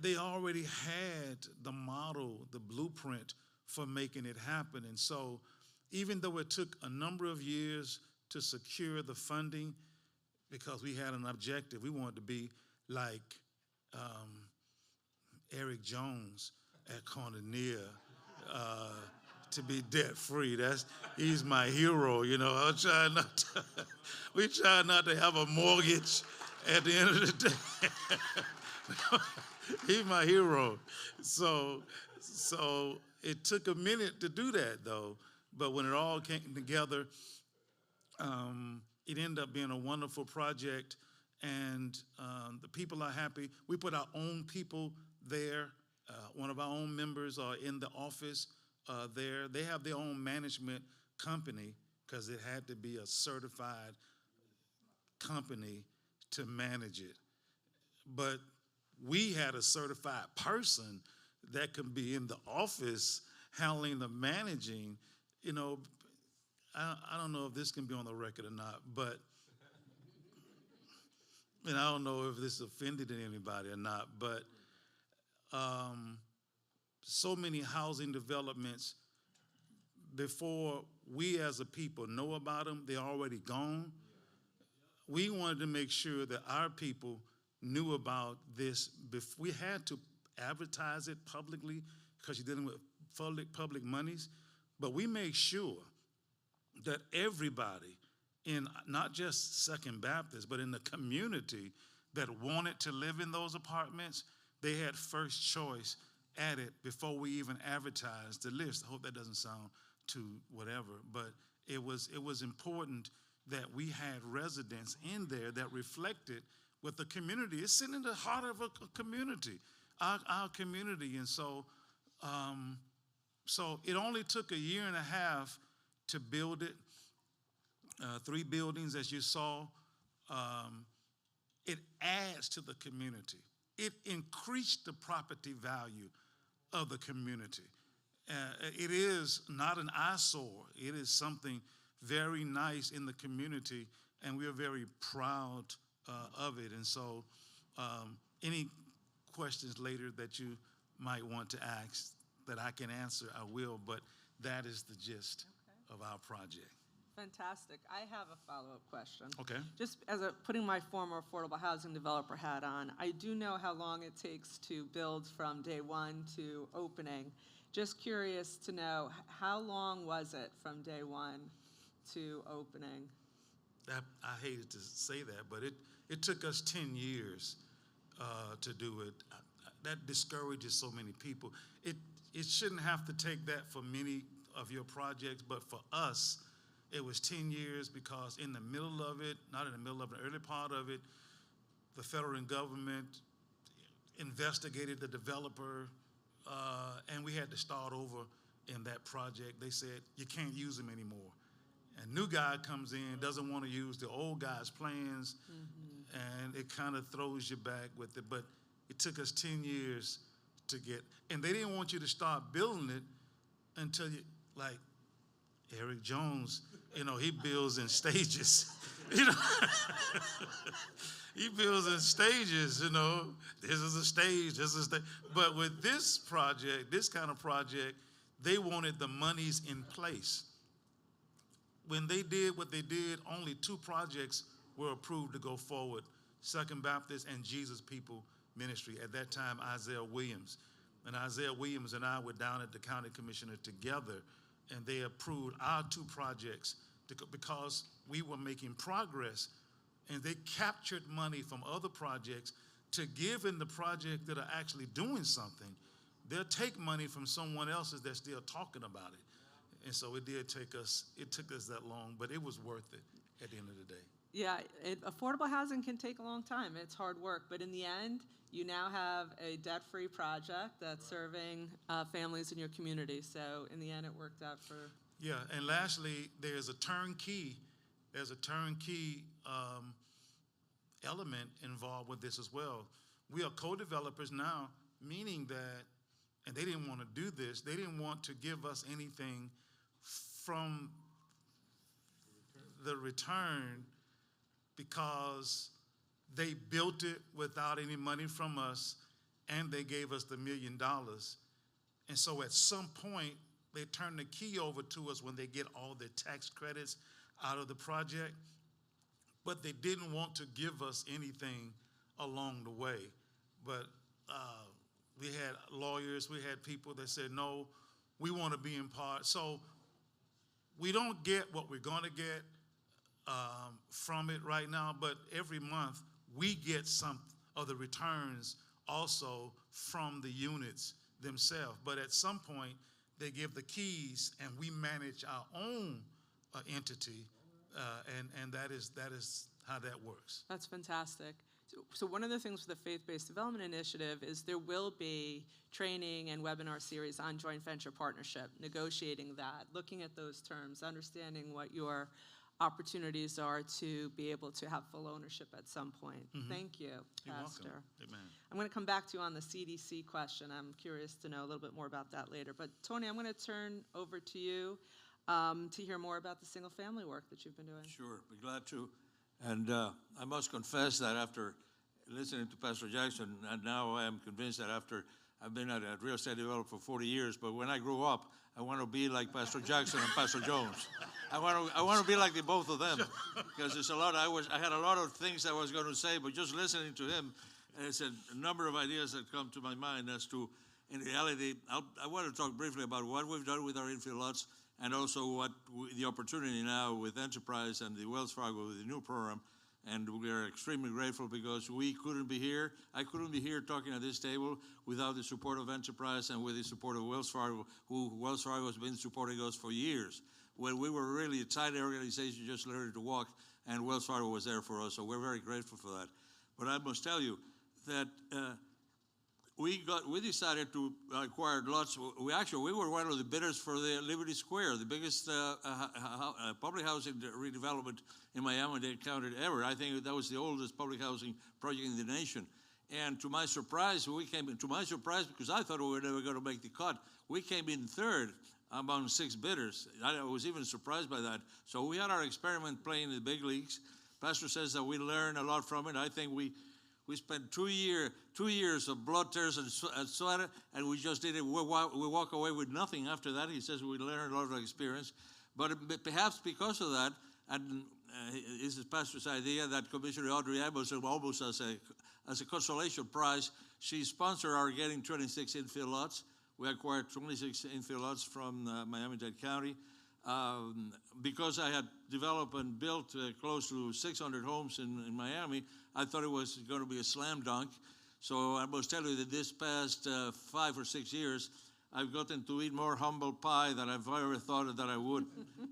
they already had the model, the blueprint for making it happen. And so even though it took a number of years to secure the funding, because we had an objective, we wanted to be like Eric Jones at Koinonia, to be debt free. He's my hero, you know. We try not to have a mortgage at the end of the day. He's my hero. So it took a minute to do that, though. But when it all came together, it ended up being a wonderful project, and the people are happy. We put our own people there. One of our own members are in the office there. They have their own management company because it had to be a certified company to manage it. But we had a certified person that could be in the office handling the managing. You know, I don't know if this can be on the record or not, but, and I don't know if this offended anybody or not, but so many housing developments, before we as a people know about them, they're already gone. We wanted to make sure that our people knew about this. We had to advertise it publicly because you're dealing with public monies, but we made sure that everybody in not just Second Baptist, but in the community that wanted to live in those apartments, they had first choice at it before we even advertised the list. I hope that doesn't sound too whatever, but it was important that we had residents in there that reflected what the community is sitting in the heart of a community, our community. And so, so it only took a year and a half to build it. 3 buildings, as you saw. It adds to the community. It increased the property value of the community. It is not an eyesore. It is something very nice in the community, and we are very proud of it. And so any questions later that you might want to ask that I can answer, I will, but that is the gist of our project. Fantastic. I have a follow-up question. Okay. Just as putting my former affordable housing developer hat on, I do know how long it takes to build from day one to opening. Just curious to know, how long was it from day one to opening? I hated to say that, but it took us 10 years to do it. That discourages so many people. It shouldn't have to take that for many of your projects, but for us, it was 10 years because in the middle of it, not in the middle of the early part of it, the federal government investigated the developer, and we had to start over in that project. They said, you can't use them anymore. And new guy comes in, doesn't want to use the old guy's plans, and it kind of throws you back with it. But it took us 10 years to get, and they didn't want you to start building it until you, like Eric Jones, he builds in stages, he builds in stages, this is a stage, this is the, but with this project, this kind of project, they wanted the monies in place. When they did what they did, only 2 projects were approved to go forward, Second Baptist and Jesus People Ministry. At that time, Isaiah Williams. And Isaiah Williams and I were down at the county commissioner together, and they approved our 2 projects because we were making progress, and they captured money from other projects to give in the project that are actually doing something. They'll take money from someone else's that's still talking about it. And so it took us that long, but it was worth it at the end of the day. Yeah, affordable housing can take a long time. It's hard work, but in the end, you now have a debt-free project that's serving families in your community. So in the end, it worked out for. Yeah, and lastly, there's a turnkey element involved with this as well. We are co-developers now, meaning that, and they didn't want to do this, they didn't want to give us anything from the return because they built it without any money from us, and they gave us the $1 million. And so at some point, they turn the key over to us when they get all the tax credits out of the project, but they didn't want to give us anything along the way. But we had lawyers, we had people that said, no, we want to be in part. So we don't get what we're going to get from it right now, but every month we get some of the returns also from the units themselves. But at some point, they give the keys, and we manage our own entity, and that is how that works. That's fantastic. So one of the things with the Faith-Based Development Initiative is there will be training and webinar series on joint venture partnership, negotiating that, looking at those terms, understanding what your opportunities are to be able to have full ownership at some point. Thank you, You're Pastor. welcome. Amen. I'm going to come back to you on the CDC question. I'm curious to know a little bit more about that later. But Tony, I'm going to turn over to you to hear more about the single-family work that you've been doing. Sure, be glad to. And I must confess that after listening to Pastor Jackson, and now I am convinced that after I've been a real estate developer for 40 years, but when I grew up, I want to be like Pastor Jackson and Pastor Jones. I want to be like the both of them, because there's a lot. I had a lot of things I was going to say, but just listening to him, it's a number of ideas that come to my mind as to, in reality, I want to talk briefly about what we've done with our infill lots, and also the opportunity now with Enterprise and the Wells Fargo with the new program. And we are extremely grateful because we couldn't be here. I couldn't be here talking at this table without the support of Enterprise and with the support of Wells Fargo, who Wells Fargo has been supporting us for years. when we were really a tiny organization just learning to walk, and Wells Fargo was there for us, so we're very grateful for that. But I must tell you that we decided to acquire lots. We were one of the bidders for the Liberty Square, the biggest public housing redevelopment in Miami-Dade County ever. I think that was the oldest public housing project in the nation. And to my surprise, because I thought we were never going to make the cut, we came in third among 6 bidders. I was even surprised by that. So we had our experiment playing in the big leagues. Pastor says that we learned a lot from it. I think we spent 2 years of blood, tears, and sweat, and we just did it. We walk away with nothing after that. He says we learned a lot of experience. But perhaps because of that, and this is Pastor's idea, that Commissioner Audrey Amos, almost as a consolation prize, she sponsored our getting 26 infill lots. We acquired 26 infill lots from Miami-Dade County. Because I had developed and built close to 600 homes in Miami, I thought it was going to be a slam dunk. So I must tell you that this past 5 or 6 years, I've gotten to eat more humble pie than I've ever thought that I would,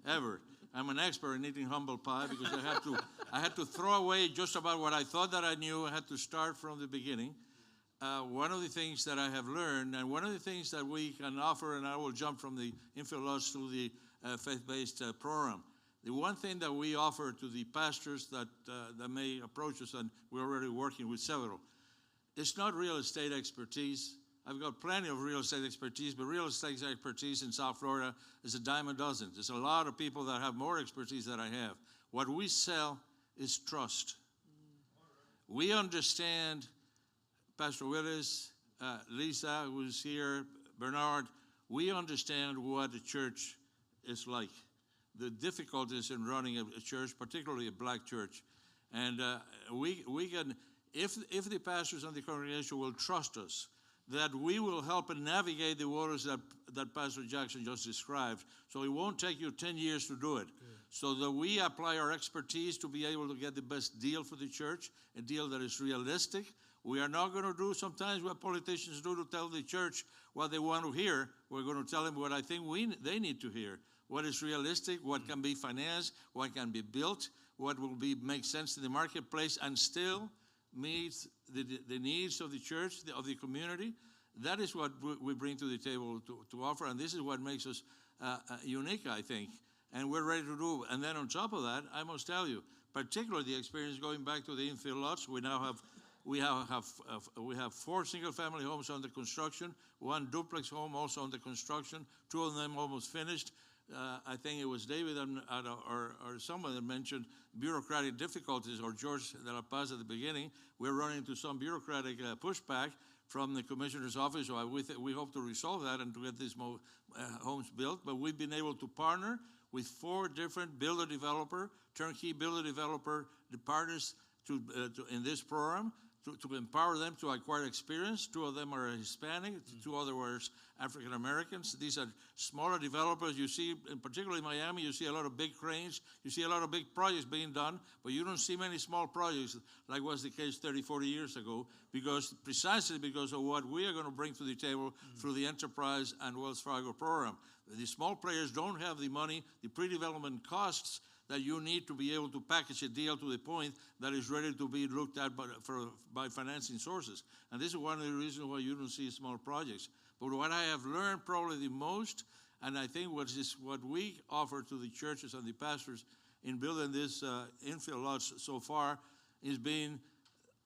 ever. I'm an expert in eating humble pie because I had to throw away just about what I thought that I knew. I had to start from the beginning. One of the things that I have learned, and one of the things that we can offer, and I will jump from the infill lots to the faith-based program. The one thing that we offer to the pastors that may approach us, and we're already working with several, it's not real estate expertise. I've got plenty of real estate expertise, but real estate expertise in South Florida is a dime a dozen. There's a lot of people that have more expertise than I have. What we sell is trust. We understand, Pastor Willis, Lisa, who's here, Bernard, we understand what a church is like, the difficulties in running a church, particularly a black church. And we can, if the pastors and the congregation will trust us, that we will help and navigate the waters that Pastor Jackson just described. So it won't take you 10 years to do it. So that we apply our expertise to be able to get the best deal for the church, a deal that is realistic. We are not going to do sometimes what politicians do to tell the church what they want to hear. We're going to tell them what I think they need to hear. What is realistic, what can be financed, what can be built, what will make sense in the marketplace and still meet the needs of the church, of the community. That is what we bring to the table to offer, and this is what makes us unique, I think. And we're ready to do. And then on top of that, I must tell you, particularly the experience going back to the infill lots, we have 4 single-family homes under construction, 1 duplex home also under construction, 2 of them almost finished. I think it was David or someone that mentioned bureaucratic difficulties, or George de la Paz at the beginning. We're running into some bureaucratic pushback from the commissioner's office, so we hope to resolve that and to get these homes built. But we've been able to partner with 4 different builder-developer, turnkey builder-developer partners in this program, to empower them to acquire experience. 2 of them are Hispanic, 2 others were African Americans. These are smaller developers. You see, particularly in Miami, you see a lot of big cranes. You see a lot of big projects being done, but you don't see many small projects like was the case 30, 40 years ago, precisely because of what we are going to bring to the table through the Enterprise and Wells Fargo program. The small players don't have the money, the pre-development costs that you need to be able to package a deal to the point that is ready to be looked at by financing sources. And this is one of the reasons why you don't see small projects. But what I have learned probably the most, and I think what we offer to the churches and the pastors in building this infill lots so far, is being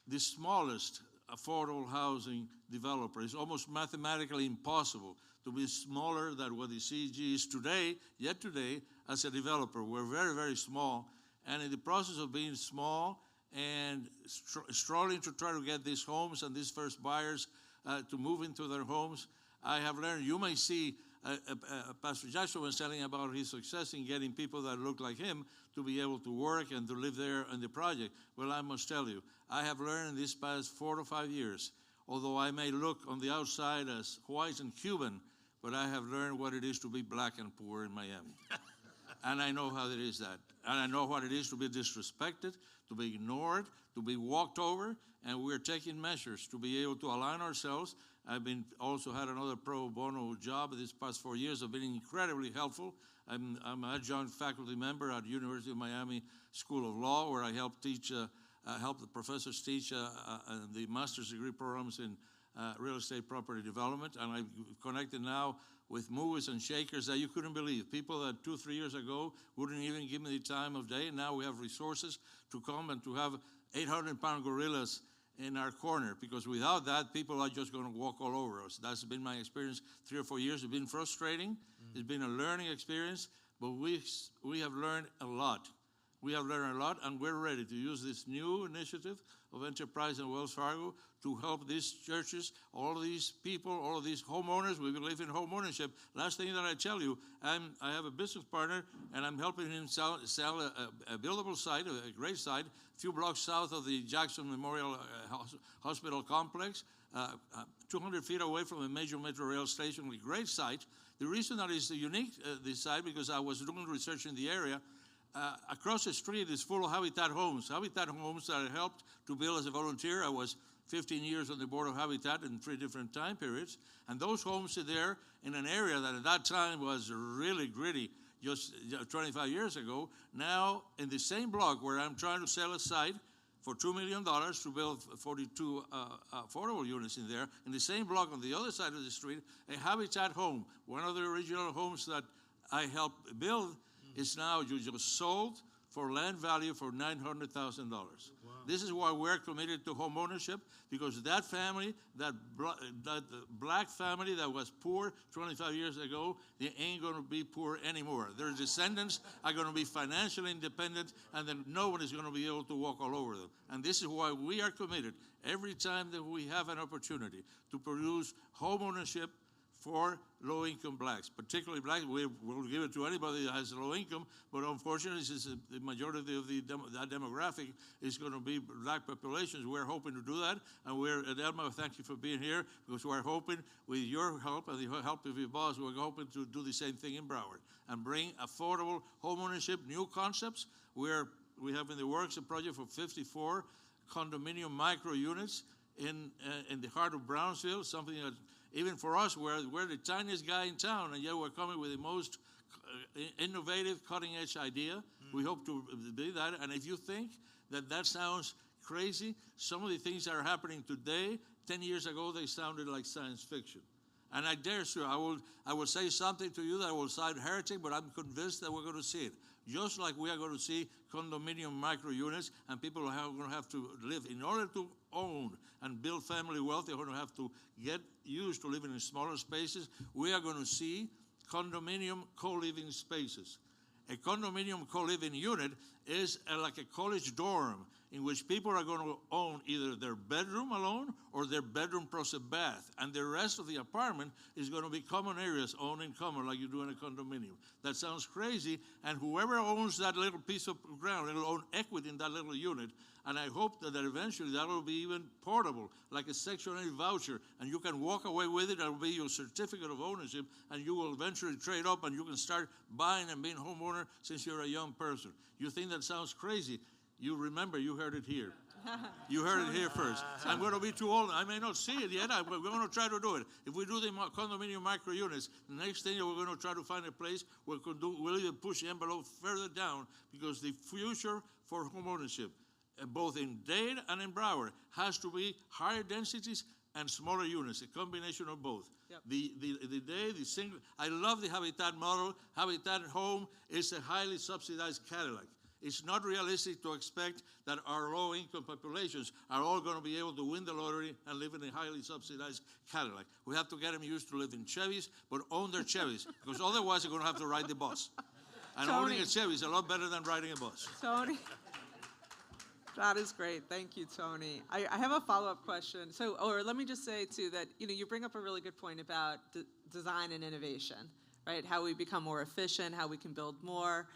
the smallest affordable housing developer. It's almost mathematically impossible to be smaller than what the CEG is today, yet today, as a developer. We're very, very small. And in the process of being small and struggling to try to get these homes and these first buyers to move into their homes, I have learned, you may see, Pastor Joshua was telling about his success in getting people that look like him to be able to work and to live there in the project. Well, I must tell you, I have learned in these past 4 to 5 years, although I may look on the outside as white and Cuban, but I have learned what it is to be black and poor in Miami. And I know how it is that. And I know what it is to be disrespected, to be ignored, to be walked over, and we're taking measures to be able to align ourselves I've been also had another pro bono job this past 4 years. I've been incredibly helpful. I'm an adjunct faculty member at University of Miami School of Law, where I help teach, help the professors teach the master's degree programs in real estate property development. And I've connected now with movers and shakers that you couldn't believe. People that 2-3 years ago wouldn't even give me the time of day. Now we have resources to come and to have 800-pound gorillas in our corner, because without that, people are just going to walk all over us. That's been my experience 3 or 4 years. It's been frustrating. It's been a learning experience, but we have learned a lot. We have learned a lot, and we're ready to use this new initiative of Enterprise and Wells Fargo to help these churches, all of these people, all of these homeowners. We believe in home ownership. Last thing that I tell you, I have a business partner, and I'm helping him sell a buildable site, a great site, a few blocks south of the Jackson Memorial Hospital complex, 200 feet away from a major metro rail station, a great site. The reason that is unique, this site, because I was doing research in the area. Across the street is full of Habitat homes. Habitat homes that I helped to build as a volunteer. I was 15 years on the board of Habitat in 3 different time periods. And those homes are there in an area that at that time was really gritty, just 25 years ago. Now, in the same block where I'm trying to sell a site for $2 million to build 42 affordable units in there, in the same block on the other side of the street, a Habitat home, one of the original homes that I helped build, is now just sold for land value for $900,000. Wow. This is why we're committed to home ownership, because that family, that black family that was poor 25 years ago, they ain't going to be poor anymore. Their descendants are going to be financially independent, and then no one is going to be able to walk all over them. And this is why we are committed every time that we have an opportunity to produce home ownership for low-income blacks, particularly blacks. We will give it to anybody that has low income, but unfortunately, since the majority of that demographic is going to be black populations, we're hoping to do that. And Adelma, thank you for being here, because we're hoping, with your help and the help of your boss, we're hoping to do the same thing in Broward and bring affordable homeownership, new concepts. We have in the works a project for 54 condominium micro units in the heart of Brownsville, something that even for us, we're the tiniest guy in town, and yet we're coming with the most innovative, cutting-edge idea. We hope to do that. And if you think that sounds crazy, some of the things that are happening today, 10 years ago, they sounded like science fiction. And I dare you, I will say something to you that will sound heretic, but I'm convinced that we're going to see it. Just like we are going to see condominium micro units, and people are going to have to live. In order to own and build family wealth, they're going to have to get used to living in smaller spaces. We are going to see condominium co-living spaces. A condominium co-living unit is like a college dorm in which people are going to own either their bedroom alone or their bedroom plus a bath. And the rest of the apartment is going to be common areas, owned in common, like you do in a condominium. That sounds crazy, and whoever owns that little piece of ground, will own equity in that little unit. And I hope that eventually that will be even portable, like a Section 8 voucher, and you can walk away with it. That will be your certificate of ownership, and you will eventually trade up, and you can start buying and being homeowner since you're a young person. You think that sounds crazy? You remember, you heard it here. You heard it here first. I'm going to be too old. I may not see it yet. We're going to try to do it. If we do the condominium micro units, the next thing we're going to try to find a place where we'll even push the envelope further down, because the future for homeownership, both in Dade and in Broward, has to be higher densities and smaller units, a combination of both. Yep. The single, I love the Habitat model. Habitat home is a highly subsidized Cadillac. It's not realistic to expect that our low-income populations are all going to be able to win the lottery and live in a highly subsidized Cadillac. We have to get them used to live in Chevys, but own their Chevys, because otherwise they're going to have to ride the bus. And Tony, owning a Chevy is a lot better than riding a bus. Tony, that is great. Thank you, Tony. I have a follow-up question. Or let me just say, too, that you bring up a really good point about design and innovation, right? How we become more efficient, how we can build more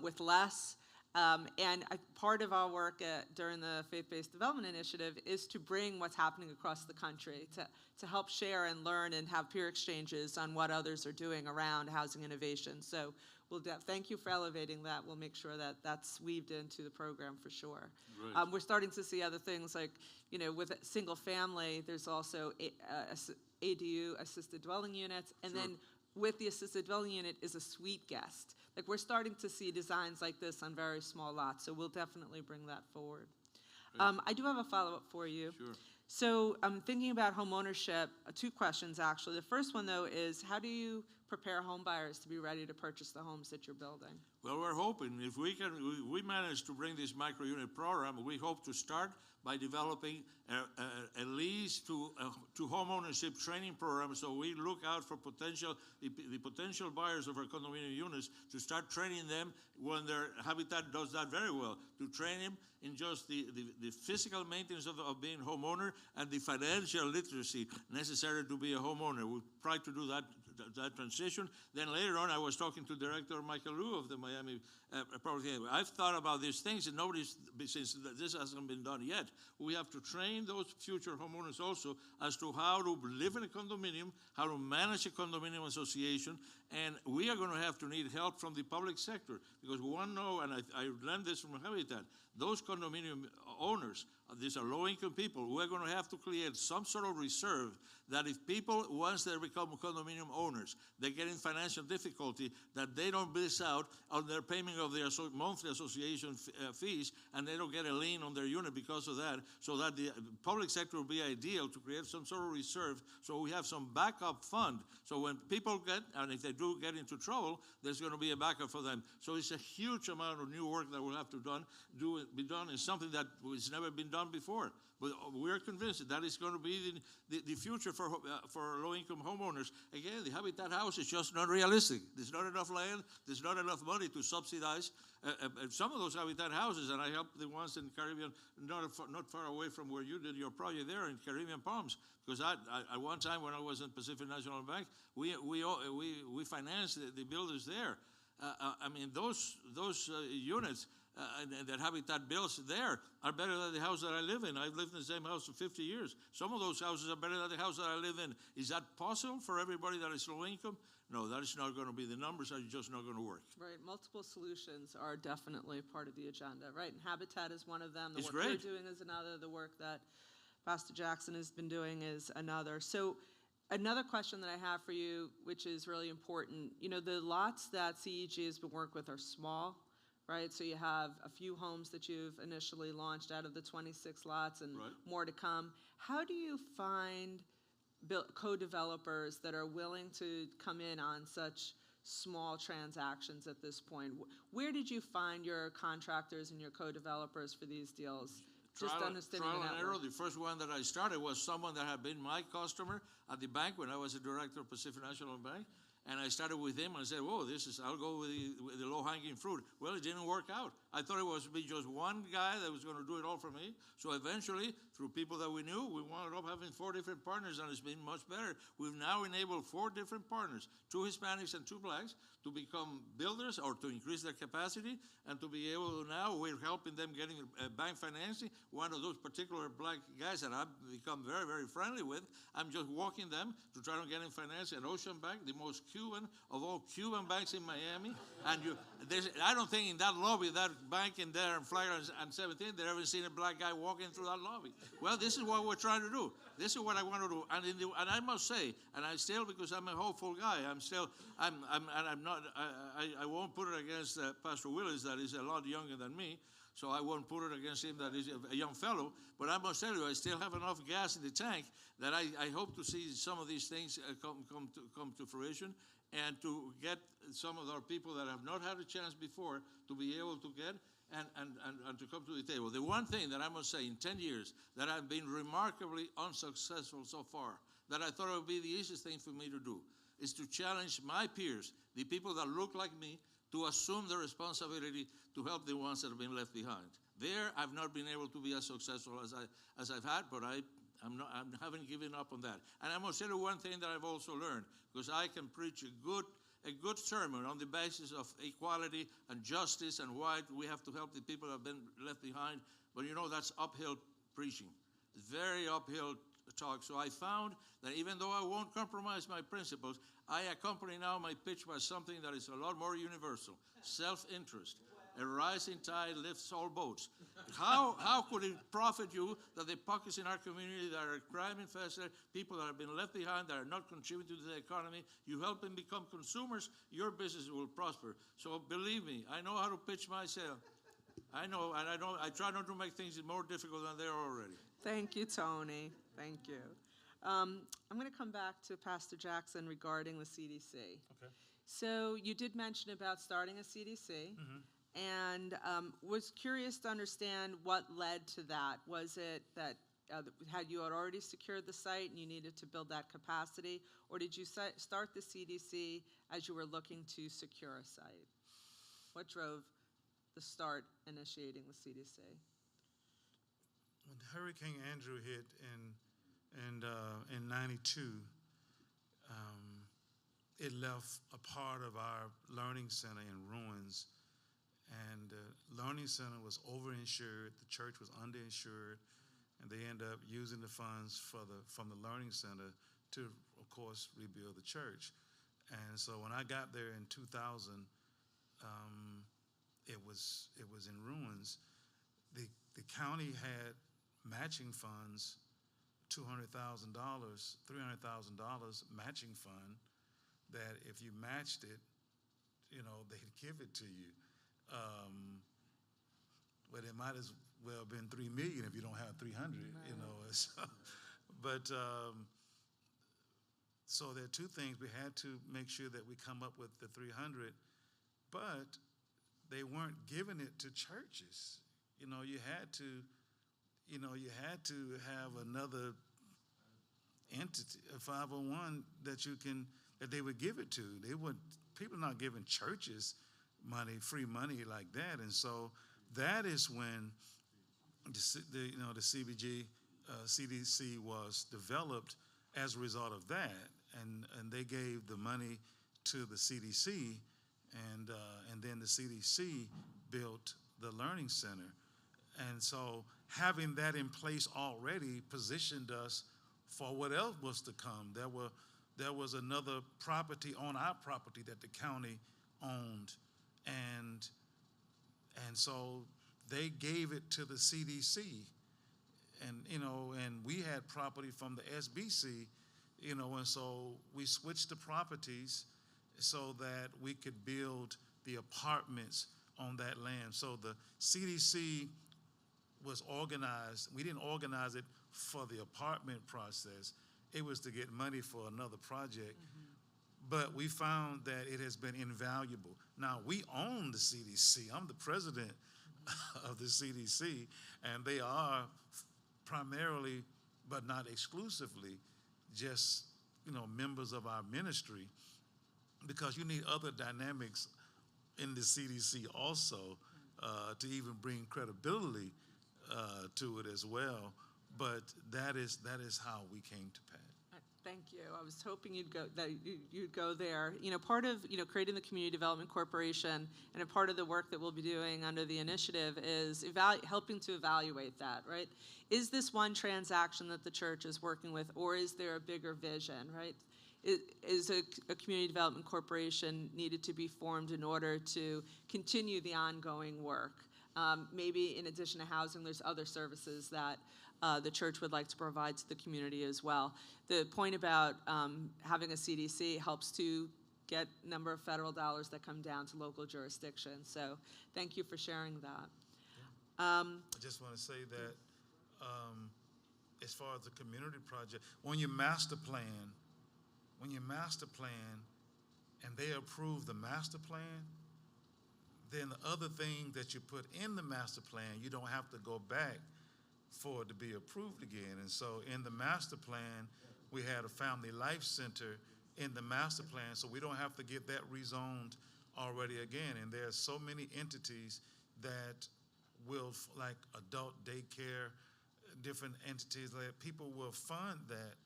with less. Part of our work during the Faith-Based Development Initiative is to bring what's happening across the country, to help share and learn and have peer exchanges on what others are doing around housing innovation. So thank you for elevating that. We'll make sure that that's weaved into the program for sure. Right. We're starting to see other things like, with a single family, there's also ADU, assisted dwelling units, and then with the assisted dwelling unit is a suite guest. Like, we're starting to see designs like this on very small lots, so we'll definitely bring that forward. I do have a follow-up for you. Sure. So I'm thinking about home ownership, 2 questions actually. The first one though is, how do you prepare home buyers to be ready to purchase the homes that you're building? Well, we're hoping if we manage to bring this micro-unit program, we hope to start by developing a lease to home ownership training program. So we look out for the potential buyers of our condominium units to start training them when their Habitat does that very well, to train them in just the physical maintenance of being a homeowner and the financial literacy necessary to be a homeowner. We try to do that transition. Then later on, I was talking to Director Michael Liu of the Miami Property. I've thought about these things, and since this hasn't been done yet, we have to train those future homeowners also as to how to live in a condominium, how to manage a condominium association, and we are going to have to need help from the public sector, because we want to know, and I learned this from Habitat, those condominium owners, these are low-income people, we're going to have to create some sort of reserve that if people, once they become condominium owners, they get in financial difficulty, that they don't miss out on their payment of their monthly association fees, and they don't get a lien on their unit because of that, so that the public sector will be ideal to create some sort of reserve, so we have some backup fund. So when people get, and if they do get into trouble, there's going to be a backup for them. So it's a huge amount of new work that will have to be done. It's something that has never been done before. But we're convinced that is going to be the future for low-income homeowners. Again, the Habitat house is just not realistic. There's not enough land. There's not enough money to subsidize some of those Habitat houses. And I helped the ones in Caribbean, not far away from where you did your project there in Caribbean Palms. Because at one time when I was in Pacific National Bank, we financed the builders there. I mean, those units that Habitat builds there are better than the house that I live in. I've lived in the same house for 50 years. Some of those houses are better than the house that I live in. Is that possible for everybody that is low income? No, that is not going to be. The numbers are just not going to work. Right, multiple solutions are definitely part of the agenda, right? And Habitat is one of them. The It's work great. we're doing is another. The work that Pastor Jackson has been doing is another. So another question that I have for you, which is really important, the lots that CEG has been working with are small, right? So you have a few homes that you've initially launched out of the 26 lots and Right. more to come. How do you find co-developers that are willing to come in on such small transactions at this point? Where did you find your contractors and your co-developers for these deals? Just understanding the trial and error. network. The first one that I started was someone that had been my customer at the bank when I was a director of Pacific National Bank. And I started with him and said, whoa, I'll go with the low-hanging fruit. Well, it didn't work out. I thought it was be just one guy that was going to do it all for me. So eventually, through people that we knew, we wound up having 4 different partners, and it's been much better. We've now enabled 4 different partners, 2 Hispanics and 2 blacks, to become builders or to increase their capacity, and to be able to now, we're helping them getting bank financing. One of those particular black guys that I've become very, very friendly with, I'm just walking them to try to get them financing at Ocean Bank, the most Cuban of all Cuban banks in Miami. And I don't think in that lobby, that bank in there in Flagler and 17, they ever seen a black guy walking through that lobby. Well, this is what we're trying to do. This is what I want to do. And I must say, and I still, because I'm a hopeful guy, I won't put it against Pastor Willis, that is a lot younger than me. So I won't put it against him, that is a young fellow. But I must tell you, I still have enough gas in the tank that I hope to see some of these things come to fruition, and to get some of our people that have not had a chance before to be able to get and to come to the table. The one thing that I must say, in 10 years, that I've been remarkably unsuccessful so far, that I thought it would be the easiest thing for me to do, is to challenge my peers, the people that look like me, to assume the responsibility to help the ones that have been left behind. There, I've not been able to be as successful as I've had, but I haven't given up on that. And I must tell you one thing that I've also learned, because I can preach a a good sermon on the basis of equality and justice and why we have to help the people that have been left behind. But you know, that's uphill preaching. It's very uphill talk. So I found that even though I won't compromise my principles, I accompany now my pitch by something that is a lot more universal: self-interest. A rising tide lifts all boats. How could it profit you that the pockets in our community that are crime infested, people that have been left behind, that are not contributing to the economy, you help them become consumers, your business will prosper. So believe me, I know how to pitch myself. I know, and I try not to make things more difficult than they are already. Thank you, Tony. Thank you. I'm going to come back to Pastor Jackson regarding the CDC. Okay. So you did mention about starting a CDC, and was curious to understand what led to that. Was it that had you already secured the site and you needed to build that capacity, or did you start the CDC as you were looking to secure a site? What drove the start initiating the CDC? When Hurricane Andrew hit in '92, it left a part of our learning center in ruins, and the learning center was overinsured. The church was underinsured, and they ended up using the funds from the learning center to, of course, rebuild the church. And so when I got there in 2000, it was in ruins. The county had matching funds, $200,000, $300,000 matching fund, that if you matched it, you know, they'd give it to you. But it might as well have been $3 million if you don't have 300, you know. But so there are two things. We had to make sure that we come up with the 300, but they weren't giving it to churches. You know, you had to have another entity, a 501 that they would give it to. People are not giving churches money, free money like that. And so that is when the CDC was developed as a result of that. And they gave the money to the CDC, and then the CDC built the Learning Center. And so having that in place already positioned us for what else was to come. There was another property on our property that the county owned, and so they gave it to the CDC, and we had property from the SBC, and so we switched the properties so that we could build the apartments on that land. So the CDC was organized. We didn't organize it for the apartment process. It was to get money for another project. But we found that it has been invaluable. Now, we own the CDC. I'm the president of the CDC, and they are primarily, but not exclusively, just, members of our ministry, because you need other dynamics in the CDC also to even bring credibility to it as well. But that is how we came to pass. Thank you. I was hoping you'd go there. Part of creating the Community Development Corporation, and a part of the work that we'll be doing under the initiative is helping to evaluate that. Right? Is this one transaction that the church is working with, or is there a bigger vision? Right? Is a Community Development Corporation needed to be formed in order to continue the ongoing work? Maybe in addition to housing, there's other services that the church would like to provide to the community as well. The point about having a CDC helps to get a number of federal dollars that come down to local jurisdictions. So thank you for sharing that. I just want to say that as far as the community project, when you master plan and they approve the master plan, then the other thing that you put in the master plan, you don't have to go back for it to be approved again. And so in the master plan, we had a family life center in the master plan, so we don't have to get that rezoned already again. And there are so many entities that will, like adult daycare, different entities, like people will fund that,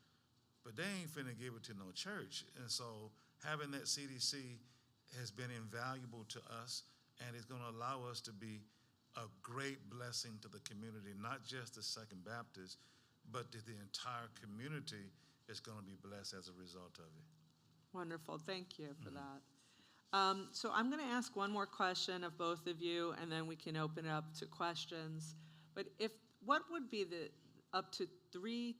but they ain't finna give it to no church. And so having that CDC has been invaluable to us, and it's going to allow us to be a great blessing to the community, not just the Second Baptist, but to the entire community is going to be blessed as a result of it. Wonderful, thank you for that. So I'm going to ask one more question of both of you, and then we can open it up to questions. But what would be the up to 3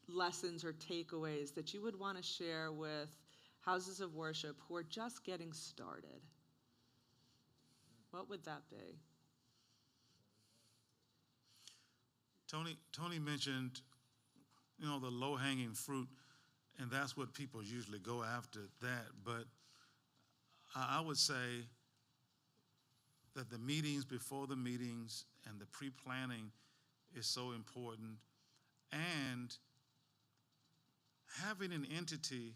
lessons or takeaways that you would want to share with houses of worship who are just getting started? What would that be? Tony mentioned, the low-hanging fruit, and that's what people usually go after, that. But I would say that the meetings before the meetings and the pre-planning is so important. And having an entity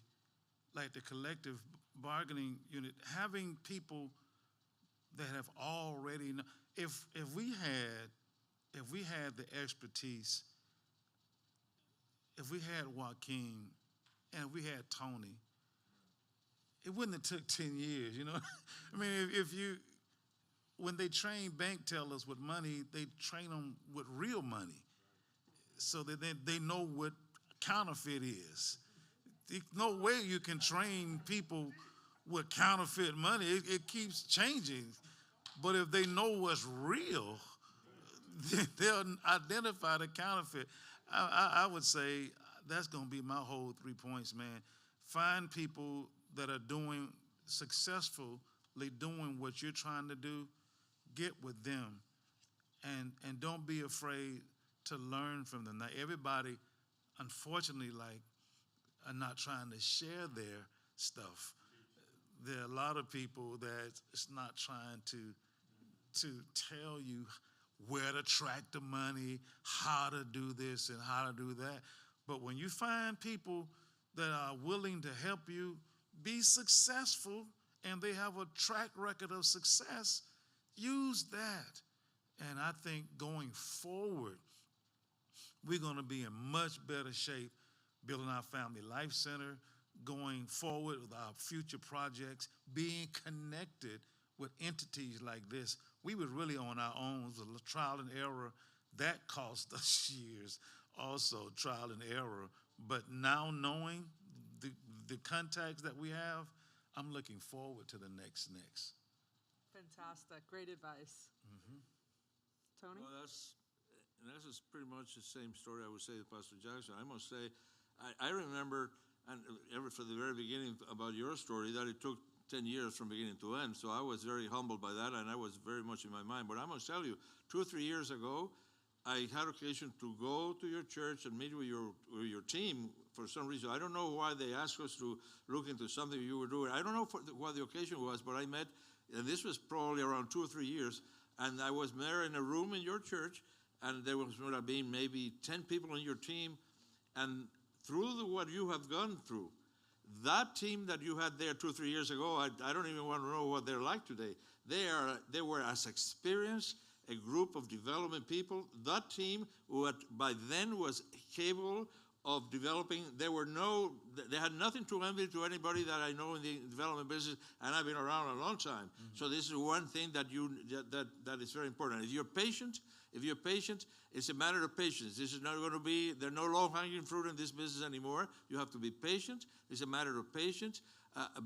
like the collective bargaining unit, having people that have already, if we had the expertise, if we had Joaquin and we had Tony, it wouldn't have took 10 years, I mean, when they train bank tellers with money, they train them with real money so that they know what counterfeit is. There's no way you can train people with counterfeit money. It keeps changing. But if they know what's real, they'll identify the counterfeit. I would say that's going to be my whole 3 points, man. Find people that are successfully doing what you're trying to do. Get with them, and don't be afraid to learn from them. Now, everybody, unfortunately, are not trying to share their stuff. There are a lot of people that's not trying to tell you where to track the money, how to do this and how to do that. But when you find people that are willing to help you be successful and they have a track record of success, use that. And I think going forward, we're going to be in much better shape building our Family Life Center, going forward with our future projects, being connected with entities like this. We were really on our own. It was a trial and error. That cost us years, also trial and error. But now knowing the contacts that we have, I'm looking forward to the next. Fantastic, great advice. Tony? Well, that's pretty much the same story I would say to Pastor Jackson. I must say, I remember, and ever from the very beginning about your story, that it took 10 years from beginning to end. So I was very humbled by that, and I was very much in my mind. But I must tell you, 2 or 3 years ago, I had occasion to go to your church and meet with your team for some reason. I don't know why they asked us to look into something you were doing. I don't know what the occasion was, but I met, and this was probably around 2 or 3 years, and I was there in a room in your church, and there was going to be maybe 10 people on your team, and through what you have gone through, that team that you had there 2 or 3 years ago, I don't even want to know what they're like today. They were as experienced a group of development people. That team, who by then was capable of developing, they had nothing to envy to anybody that I know in the development business, and I've been around a long time. So this is one thing that is very important. If you're patient, it's a matter of patience. This is not going to be, there's no low-hanging fruit in this business anymore. You have to be patient. It's a matter of patience,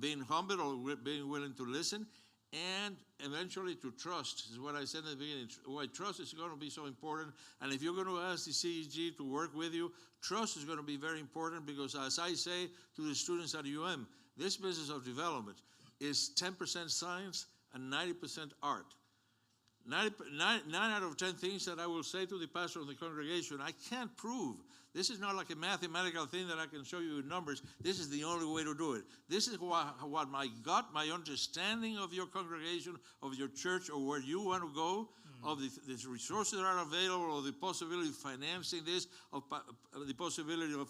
being humble or being willing to listen, and eventually to trust. This is what I said in the beginning. Why trust is going to be so important. And if you're going to ask the CEG to work with you, trust is going to be very important, because as I say to the students at UM, this business of development is 10% science and 90% art. 9 out of 10 things that I will say to the pastor of the congregation, I can't prove. This is not like a mathematical thing that I can show you in numbers. This is the only way to do it. This is what my understanding of your congregation, of your church, or where you want to go, of the resources that are available, of the possibility of financing this, of the possibility of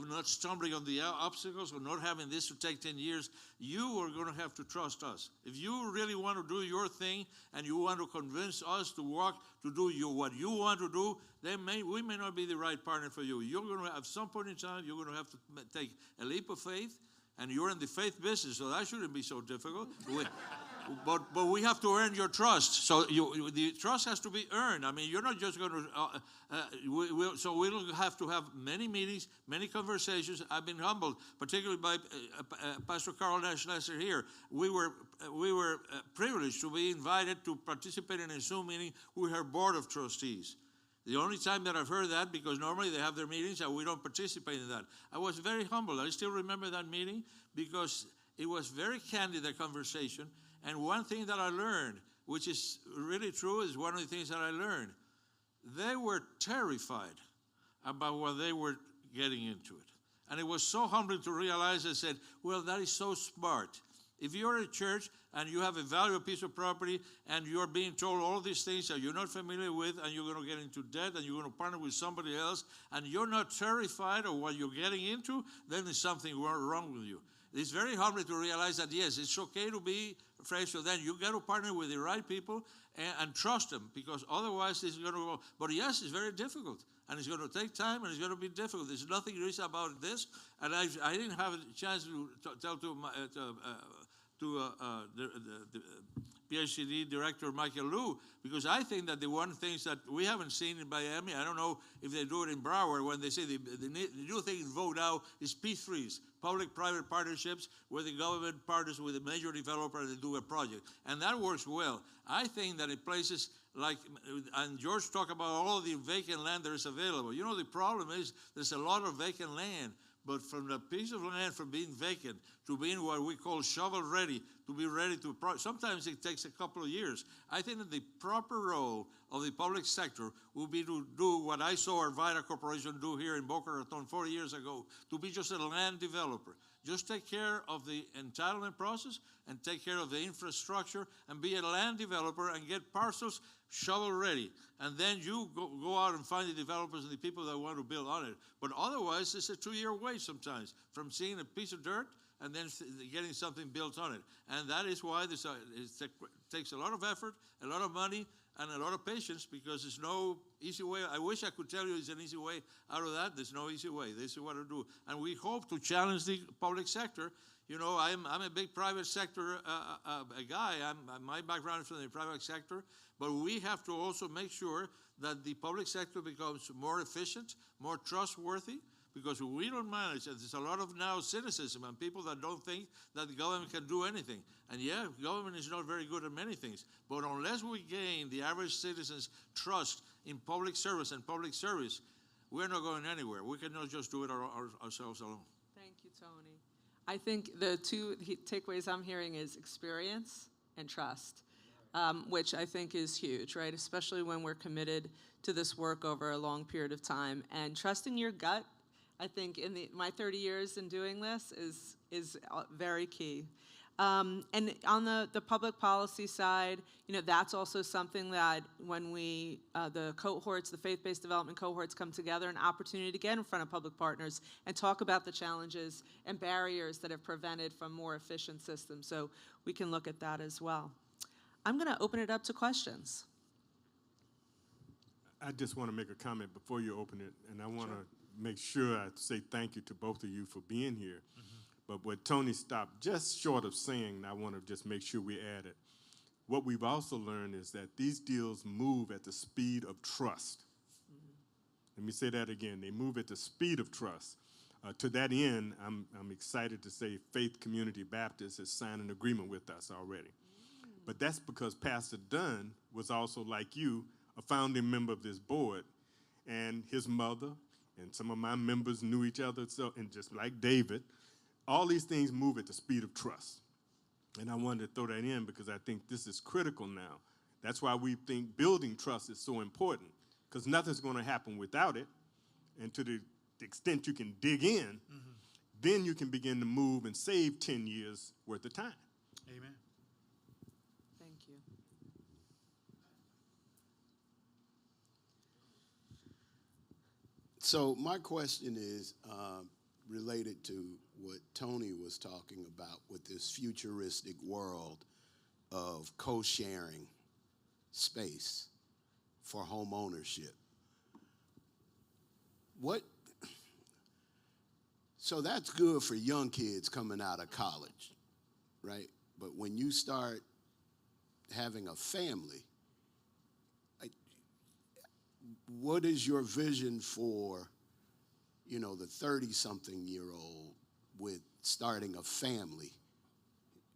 not stumbling on the obstacles, or not having this to take 10 years. You are going to have to trust us. If you really want to do your thing and you want to convince us to do what you want to do, then we may not be the right partner for you. You're going to, at some point in time, you're going to have to take a leap of faith. and you're in the faith business, so that shouldn't be so difficult. But we have to earn your trust. So the trust has to be earned. I mean, you're not just going to. So we'll have to have many meetings, many conversations. I've been humbled, particularly by Pastor Carl Nash Lesser here. We were privileged to be invited to participate in a Zoom meeting with her board of trustees. The only time that I've heard that, because normally they have their meetings and we don't participate in that. I was very humbled. I still remember that meeting because it was very candid, that conversation. And one thing that I learned, which is really true, is one of the things that I learned. They were terrified about what they were getting into it. And it was so humbling to realize, I said, well, that is so smart. If you're a church and you have a valuable piece of property and you're being told all these things that you're not familiar with and you're going to get into debt and you're going to partner with somebody else and you're not terrified of what you're getting into, then there's something wrong with you. It's very humbling to realize that, yes, it's okay to be afraid. So then you got to partner with the right people and trust them, because otherwise it's going to go. But yes, it's very difficult. And it's going to take time, and it's going to be difficult. There's nothing easy about this. And I didn't have a chance to tell to the PhD director, Michael Liu, because I think that the one things that we haven't seen in Miami, I don't know if they do it in Broward, when they say the new thing in vote now is P3s, public-private partnerships, where the government partners with a major developer and they do a project. And that works well. I think that in places like, and George talked about all of the vacant land that is available. You know, the problem is there's a lot of vacant land. But from the piece of land from being vacant to being what we call shovel ready, to be ready to, sometimes it takes a couple of years. I think that the proper role of the public sector will be to do what I saw Arvida Corporation do here in Boca Raton 40 years ago, to be just a land developer. Just take care of the entitlement process and take care of the infrastructure and be a land developer and get parcels shovel ready. And then you go out and find the developers and the people that want to build on it. But otherwise, it's a 2-year wait sometimes from seeing a piece of dirt and then getting something built on it. And that is why it takes a lot of effort, a lot of money, and a lot of patience, because there's no easy way. I wish I could tell you there's an easy way out of that. There's no easy way. This is what to do. And we hope to challenge the public sector. You know, I'm a big private sector guy. My background is from the private sector. But we have to also make sure that the public sector becomes more efficient, more trustworthy, because we don't manage. There's a lot of now cynicism and people that don't think that the government can do anything. And yeah, government is not very good at many things. But unless we gain the average citizen's trust in public service and public service, we're not going anywhere. We cannot just do it ourselves alone. Thank you, Tony. I think the two takeaways I'm hearing is experience and trust, which I think is huge, right? Especially when we're committed to this work over a long period of time. And trusting your gut, I think in my 30 years in doing this is very key. And on the public policy side, you know, that's also something that when the cohorts, the faith-based development cohorts come together, an opportunity to get in front of public partners and talk about the challenges and barriers that have prevented from more efficient systems. So we can look at that as well. I'm going to open it up to questions. I just want to make a comment before you open it, and I want to make sure I say thank you to both of you for being here. But what Tony stopped just short of saying, I want to just make sure we add it. What we've also learned is that these deals move at the speed of trust. Let me say that again. They move at the speed of trust. To that end, I'm excited to say Faith Community Baptist has signed an agreement with us already. But that's because Pastor Dunn was also, like you, a founding member of this board. And his mother and some of my members knew each other, so, and just like David, all these things move at the speed of trust. And I wanted to throw that in because I think this is critical now. That's why we think building trust is so important, because nothing's going to happen without it. And to the extent you can dig in, then you can begin to move and save 10 years worth of time. Amen. Thank you. So my question is related to what Tony was talking about with this futuristic world of co-sharing space for home ownership. So that's good for young kids coming out of college, right? But when you start having a family, what is your vision for, the 30-something-year-old with starting a family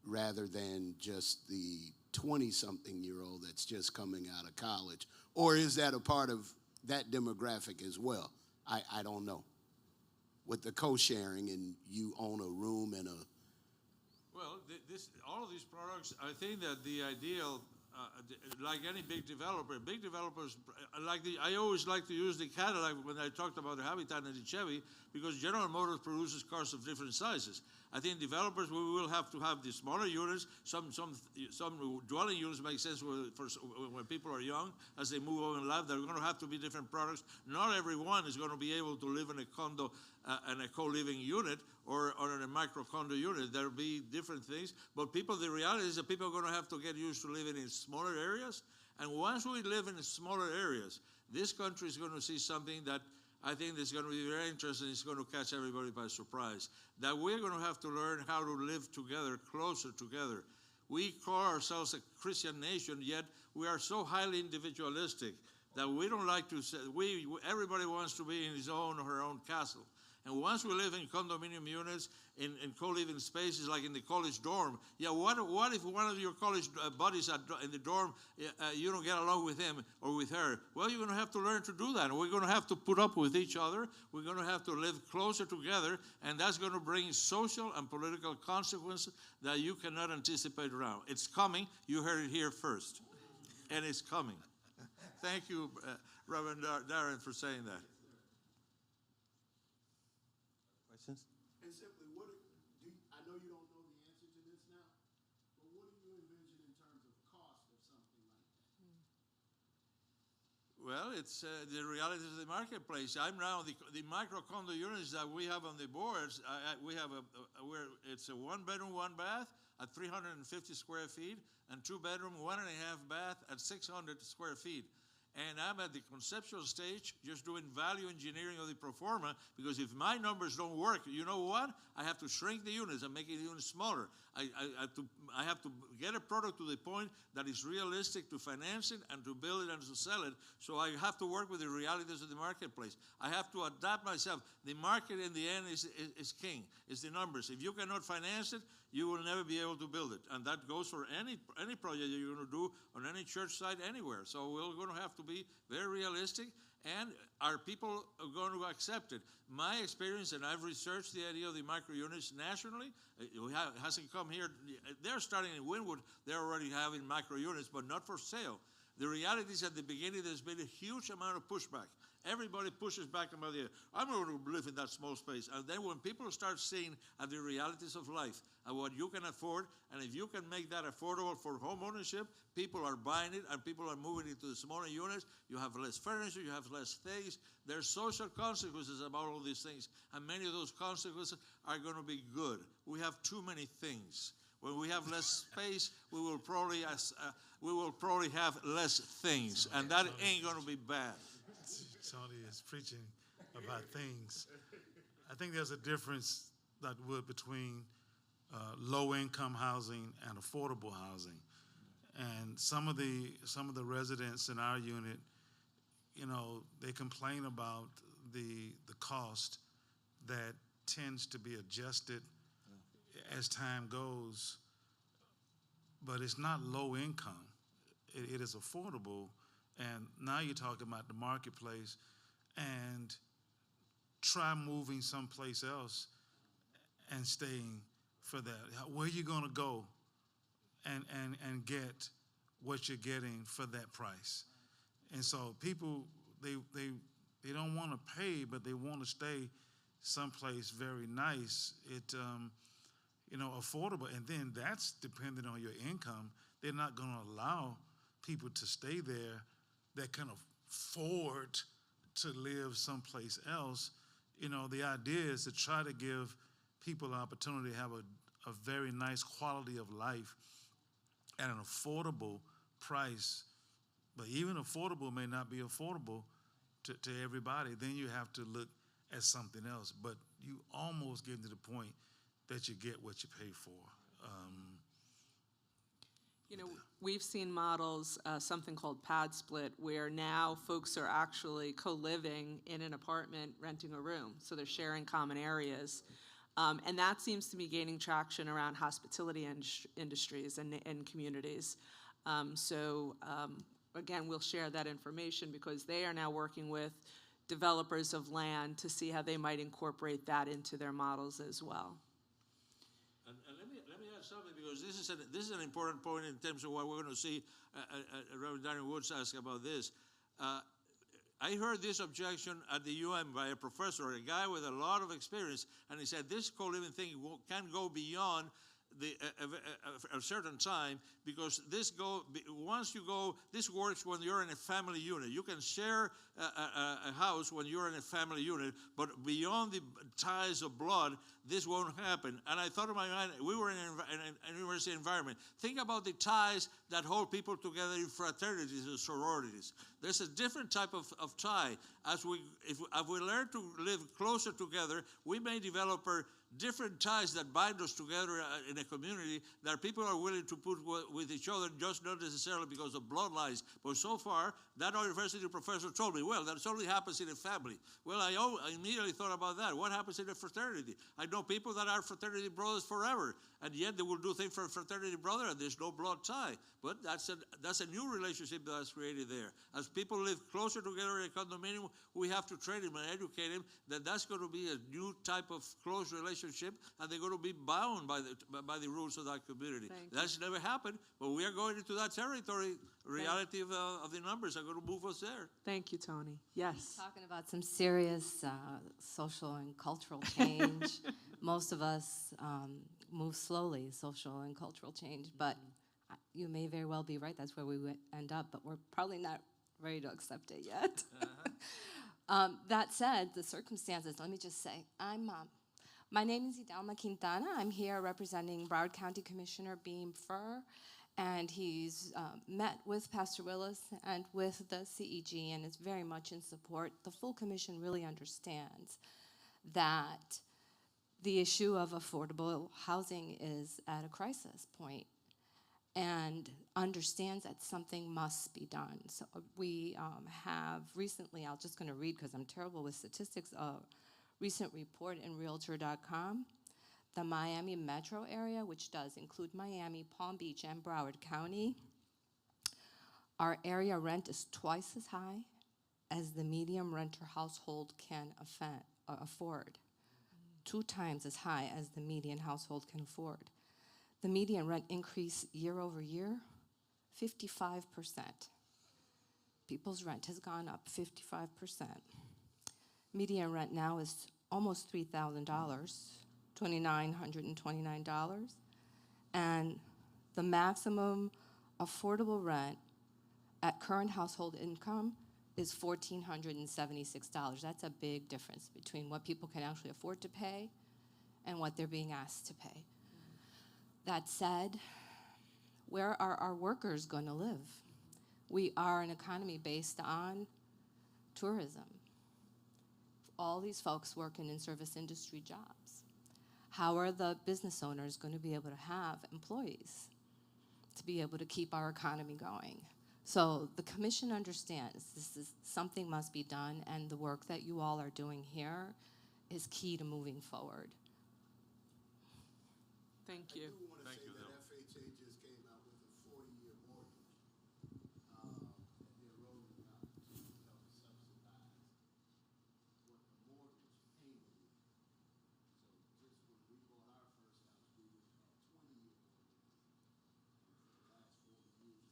rather than just the 20-something-year-old that's just coming out of college? Or is that a part of that demographic as well? I don't know. With the co-sharing and you own a room and a... Well, all of these products, I think that the ideal, like any big developers, I always like to use the Cadillac when I talked about the Habitat and the Chevy, because General Motors produces cars of different sizes. I think developers, we will have to have the smaller units. Some dwelling units make sense when people are young. As they move on in life, they're going to have to be different products. Not everyone is going to be able to live in a condo and a co-living unit or in a micro condo unit. There'll be different things. But the reality is that people are going to have to get used to living in smaller areas. And once we live in smaller areas, this country is going to see something that I think is going to be very interesting. It's going to catch everybody by surprise. That we're going to have to learn how to live together, closer together. We call ourselves a Christian nation, yet we are so highly individualistic that we don't like to say, everybody wants to be in his own or her own castle. And once we live in condominium units, in co-living spaces like in the college dorm, what if one of your college buddies in the dorm, you don't get along with him or with her? Well, you're going to have to learn to do that. And we're going to have to put up with each other. We're going to have to live closer together, and that's going to bring social and political consequences that you cannot anticipate around. It's coming. You heard it here first, and it's coming. Thank you, Reverend Darren, for saying that. Questions? And simply, I know you don't know the answer to this now, but what do you envision in terms of cost of something like that? Well, it's the realities of the marketplace. I'm now the micro condo units that we have on the boards. We have it's a 1-bedroom, 1-bath at 350 square feet, and 2-bedroom, 1.5 bath at 600 square feet. And I'm at the conceptual stage, just doing value engineering of the pro forma, because if my numbers don't work, you know what? I have to shrink the units and make it even smaller. I have to get a product to the point that is realistic to finance it and to build it and to sell it. So I have to work with the realities of the marketplace. I have to adapt myself. The market in the end is king. It's the numbers. If you cannot finance it, you will never be able to build it. And that goes for any project that you're going to do on any church site anywhere. So we're going to have to be very realistic, and our people are going to accept it. My experience, and I've researched the idea of the micro units nationally, it hasn't come here. They're starting in Wynwood. They're already having micro units, but not for sale. The reality is at the beginning, there's been a huge amount of pushback. Everybody pushes back about the, I'm going to live in that small space. And then when people start seeing at the realities of life and what you can afford, and if you can make that affordable for home ownership, people are buying it and people are moving into the smaller units. You have less furniture, you have less things. There's social consequences about all these things, and many of those consequences are going to be good. We have too many things. When we have less space, we will probably have less things, and that ain't going to be bad. Tony is preaching about things. I think there's a difference between low-income housing and affordable housing. And some of the residents in our unit, they complain about the cost that tends to be adjusted as time goes, but it's not low income. It is affordable. And now you're talking about the marketplace, and try moving someplace else and staying for that. Where are you going to go and get what you're getting for that price? And so people, they don't want to pay, but they want to stay someplace very nice. Affordable. And then that's dependent on your income. They're not going to allow people to stay there that can afford to live someplace else. The idea is to try to give people an opportunity to have a very nice quality of life at an affordable price. But even affordable may not be affordable to everybody. Then you have to look at something else. But you almost get to the point that you get what you pay for. You know, we've seen models, something called pad split, where now folks are actually co-living in an apartment, renting a room. So they're sharing common areas. And that seems to be gaining traction around hospitality industries and communities. Again, we'll share that information because they are now working with developers of land to see how they might incorporate that into their models as well. And let me add something, because this is an important point in terms of what we're going to see. Reverend Daniel Woods asked about this. I heard this objection at the UN by a professor, a guy with a lot of experience, and he said this co-living thing can go beyond a certain time, because once you go, this works when you're in a family unit. You can share a house when you're in a family unit, but beyond the ties of blood, this won't happen. And I thought in my mind, we were in an university environment. Think about the ties that hold people together in fraternities and sororities. There's a different type of tie. If we learn to live closer together, we may develop different ties that bind us together in a community that people are willing to put with each other, just not necessarily because of bloodlines. But so far, that university professor told me, well, that only happens in a family. Well, I immediately thought about that. What happens in a fraternity? I know people that are fraternity brothers forever, and yet they will do things for a fraternity brother, and there's no blood tie. But that's a new relationship that's created there. As people live closer together in a condominium, we have to train them and educate them that that's going to be a new type of close relationship, and they're going to be bound by the rules of that community. That's never happened, but we are going into that territory. Reality of the numbers are going to move us there. Thank you, Tony. Yes. Talking about some serious social and cultural change. Most of us move slowly, social and cultural change, but you may very well be right. That's where we would end up, but we're probably not ready to accept it yet. That said, the circumstances, let me just say, my name is Idalma Quintana. I'm here representing Broward County Commissioner Beam Fur, and he's met with Pastor Willis and with the CEG and is very much in support. The full commission really understands that the issue of affordable housing is at a crisis point and understands that something must be done. So we have recently, I'm just going to read because I'm terrible with statistics, a recent report in Realtor.com. The Miami metro area, which does include Miami, Palm Beach, and Broward County, our area rent is twice as high as the median renter household can afford. 2 times as high as the median household can afford. The median rent increase year over year, 55%. People's rent has gone up 55%. Median rent now is almost $3,000, $2,929. And the maximum affordable rent at current household income is $1,476. That's a big difference between what people can actually afford to pay and what they're being asked to pay. That said, where are our workers going to live? We are an economy based on tourism. All these folks working in service industry jobs. How are the business owners going to be able to have employees to be able to keep our economy going? So the commission understands something must be done, and the work that you all are doing here is key to moving forward. Thank you. Thank you, that FHA just came out with a 40-year mortgage. They're rolling it out to help subsidize what the mortgage payment is. So just when we bought our first house, we were 20-year mortgage. And for the last 4 years,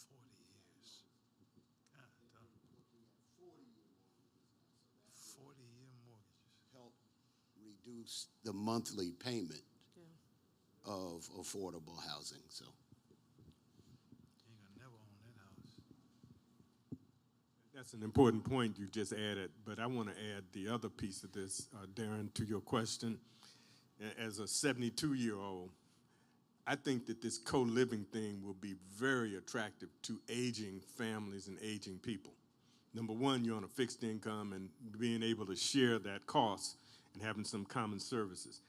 30 years. And FHA is now looking at 40 years. God, looking at 40-year mortgages now. So that 40-year mortgages. help reduce the monthly payment of affordable housing. So You ain't gonna never own that house. That's an important point you just added, but I want to add the other piece of this, Darren, to your question. As a 72-year-old, I think that this co-living thing will be very attractive to aging families and aging people. Number one, you're on a fixed income and being able to share that cost and having some common services.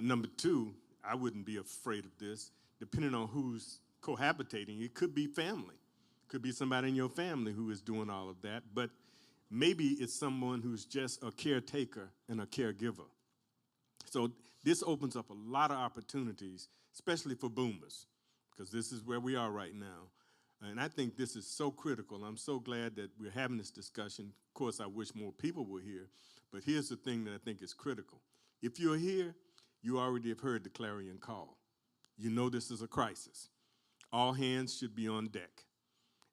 Number two, I wouldn't be afraid of this. Depending on who's cohabitating, it could be family. Could be somebody in your family who is doing all of that, but maybe it's someone who's just a caretaker and a caregiver. So this opens up a lot of opportunities, especially for boomers, because this is where we are right now. And I think this is so critical. I'm so glad that we're having this discussion. Of course, I wish more people were here, but here's the thing that I think is critical. If you're here, you already have heard the clarion call. You know this is a crisis. All hands should be on deck.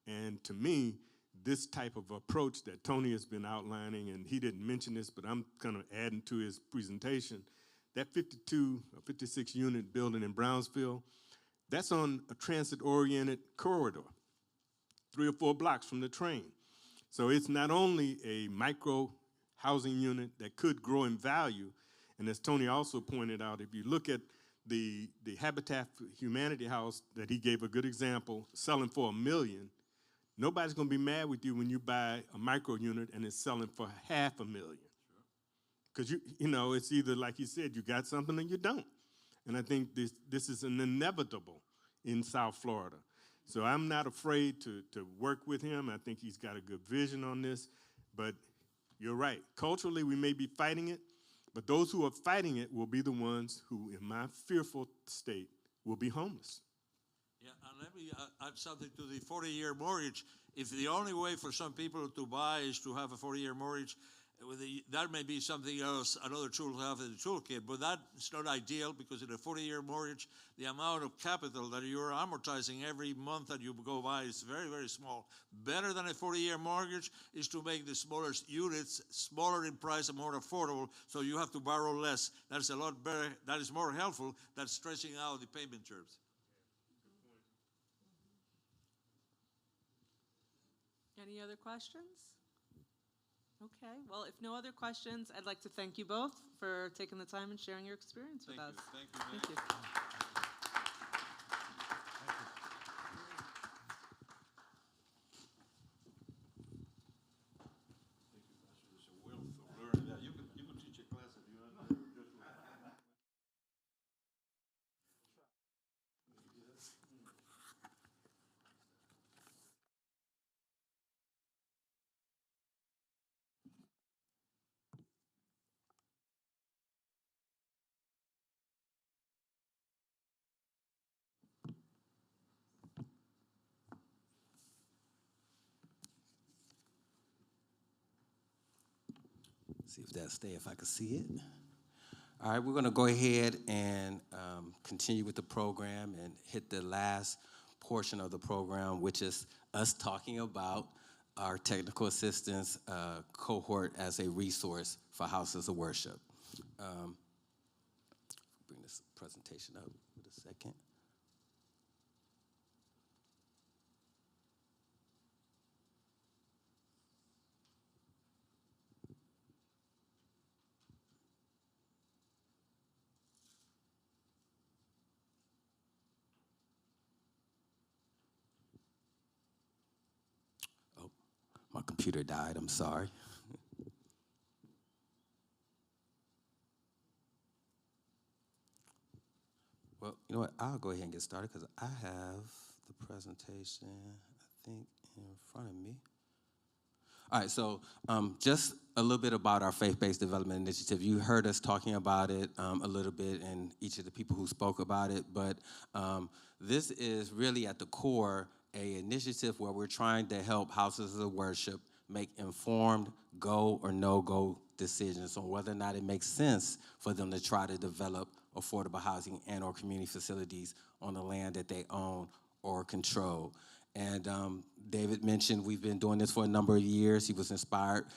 And to me, this type of approach that Tony has been outlining, and he didn't mention this, but I'm kind of adding to his presentation, that 52 or 56 unit building in Brownsville, that's on a transit-oriented corridor, 3 or 4 blocks from the train. So it's not only a micro housing unit that could grow in value, and as Tony also pointed out, if you look at the Habitat for Humanity house that he gave a good example, selling for $1 million, nobody's going to be mad with you when you buy a micro unit and it's selling for $500,000. Because you know, it's either, like you said, you got something or you don't. And I think this is an inevitable in South Florida. So I'm not afraid to work with him. I think he's got a good vision on this. But you're right. Culturally, we may be fighting it, but those who are fighting it will be the ones who, in my fearful state, will be homeless. Yeah, and let me add something to the 40-year mortgage. If the only way for some people to buy is to have a 40-year mortgage, that may be something else, another tool to have in the toolkit, but that's not ideal because in a 40-year mortgage, the amount of capital that you're amortizing every month that you go by is very, very small. Better than a 40-year mortgage is to make the smaller units smaller in price and more affordable, so you have to borrow less. That's a lot better, that is more helpful than stretching out the payment terms. Any other questions? Okay, well, if no other questions, I'd like to thank you both for taking the time and sharing your experience with us. Thank you. Thank you. See if that'll stay, if I can see it. All right, we're going to go ahead and continue with the program and hit the last portion of the program, which is us talking about our technical assistance cohort as a resource for houses of worship. Bring this presentation up for a second. My computer died, I'm sorry. Well, you know what? I'll go ahead and get started because I have the presentation, I think, in front of me. All right, so just a little bit about our faith-based development initiative. You heard us talking about it a little bit and each of the people who spoke about it, but this is really at the core an initiative where we're trying to help houses of worship make informed go or no-go decisions on whether or not it makes sense for them to try to develop affordable housing and or community facilities on the land that they own or control. And David mentioned we've been doing this for a number of years. He was inspired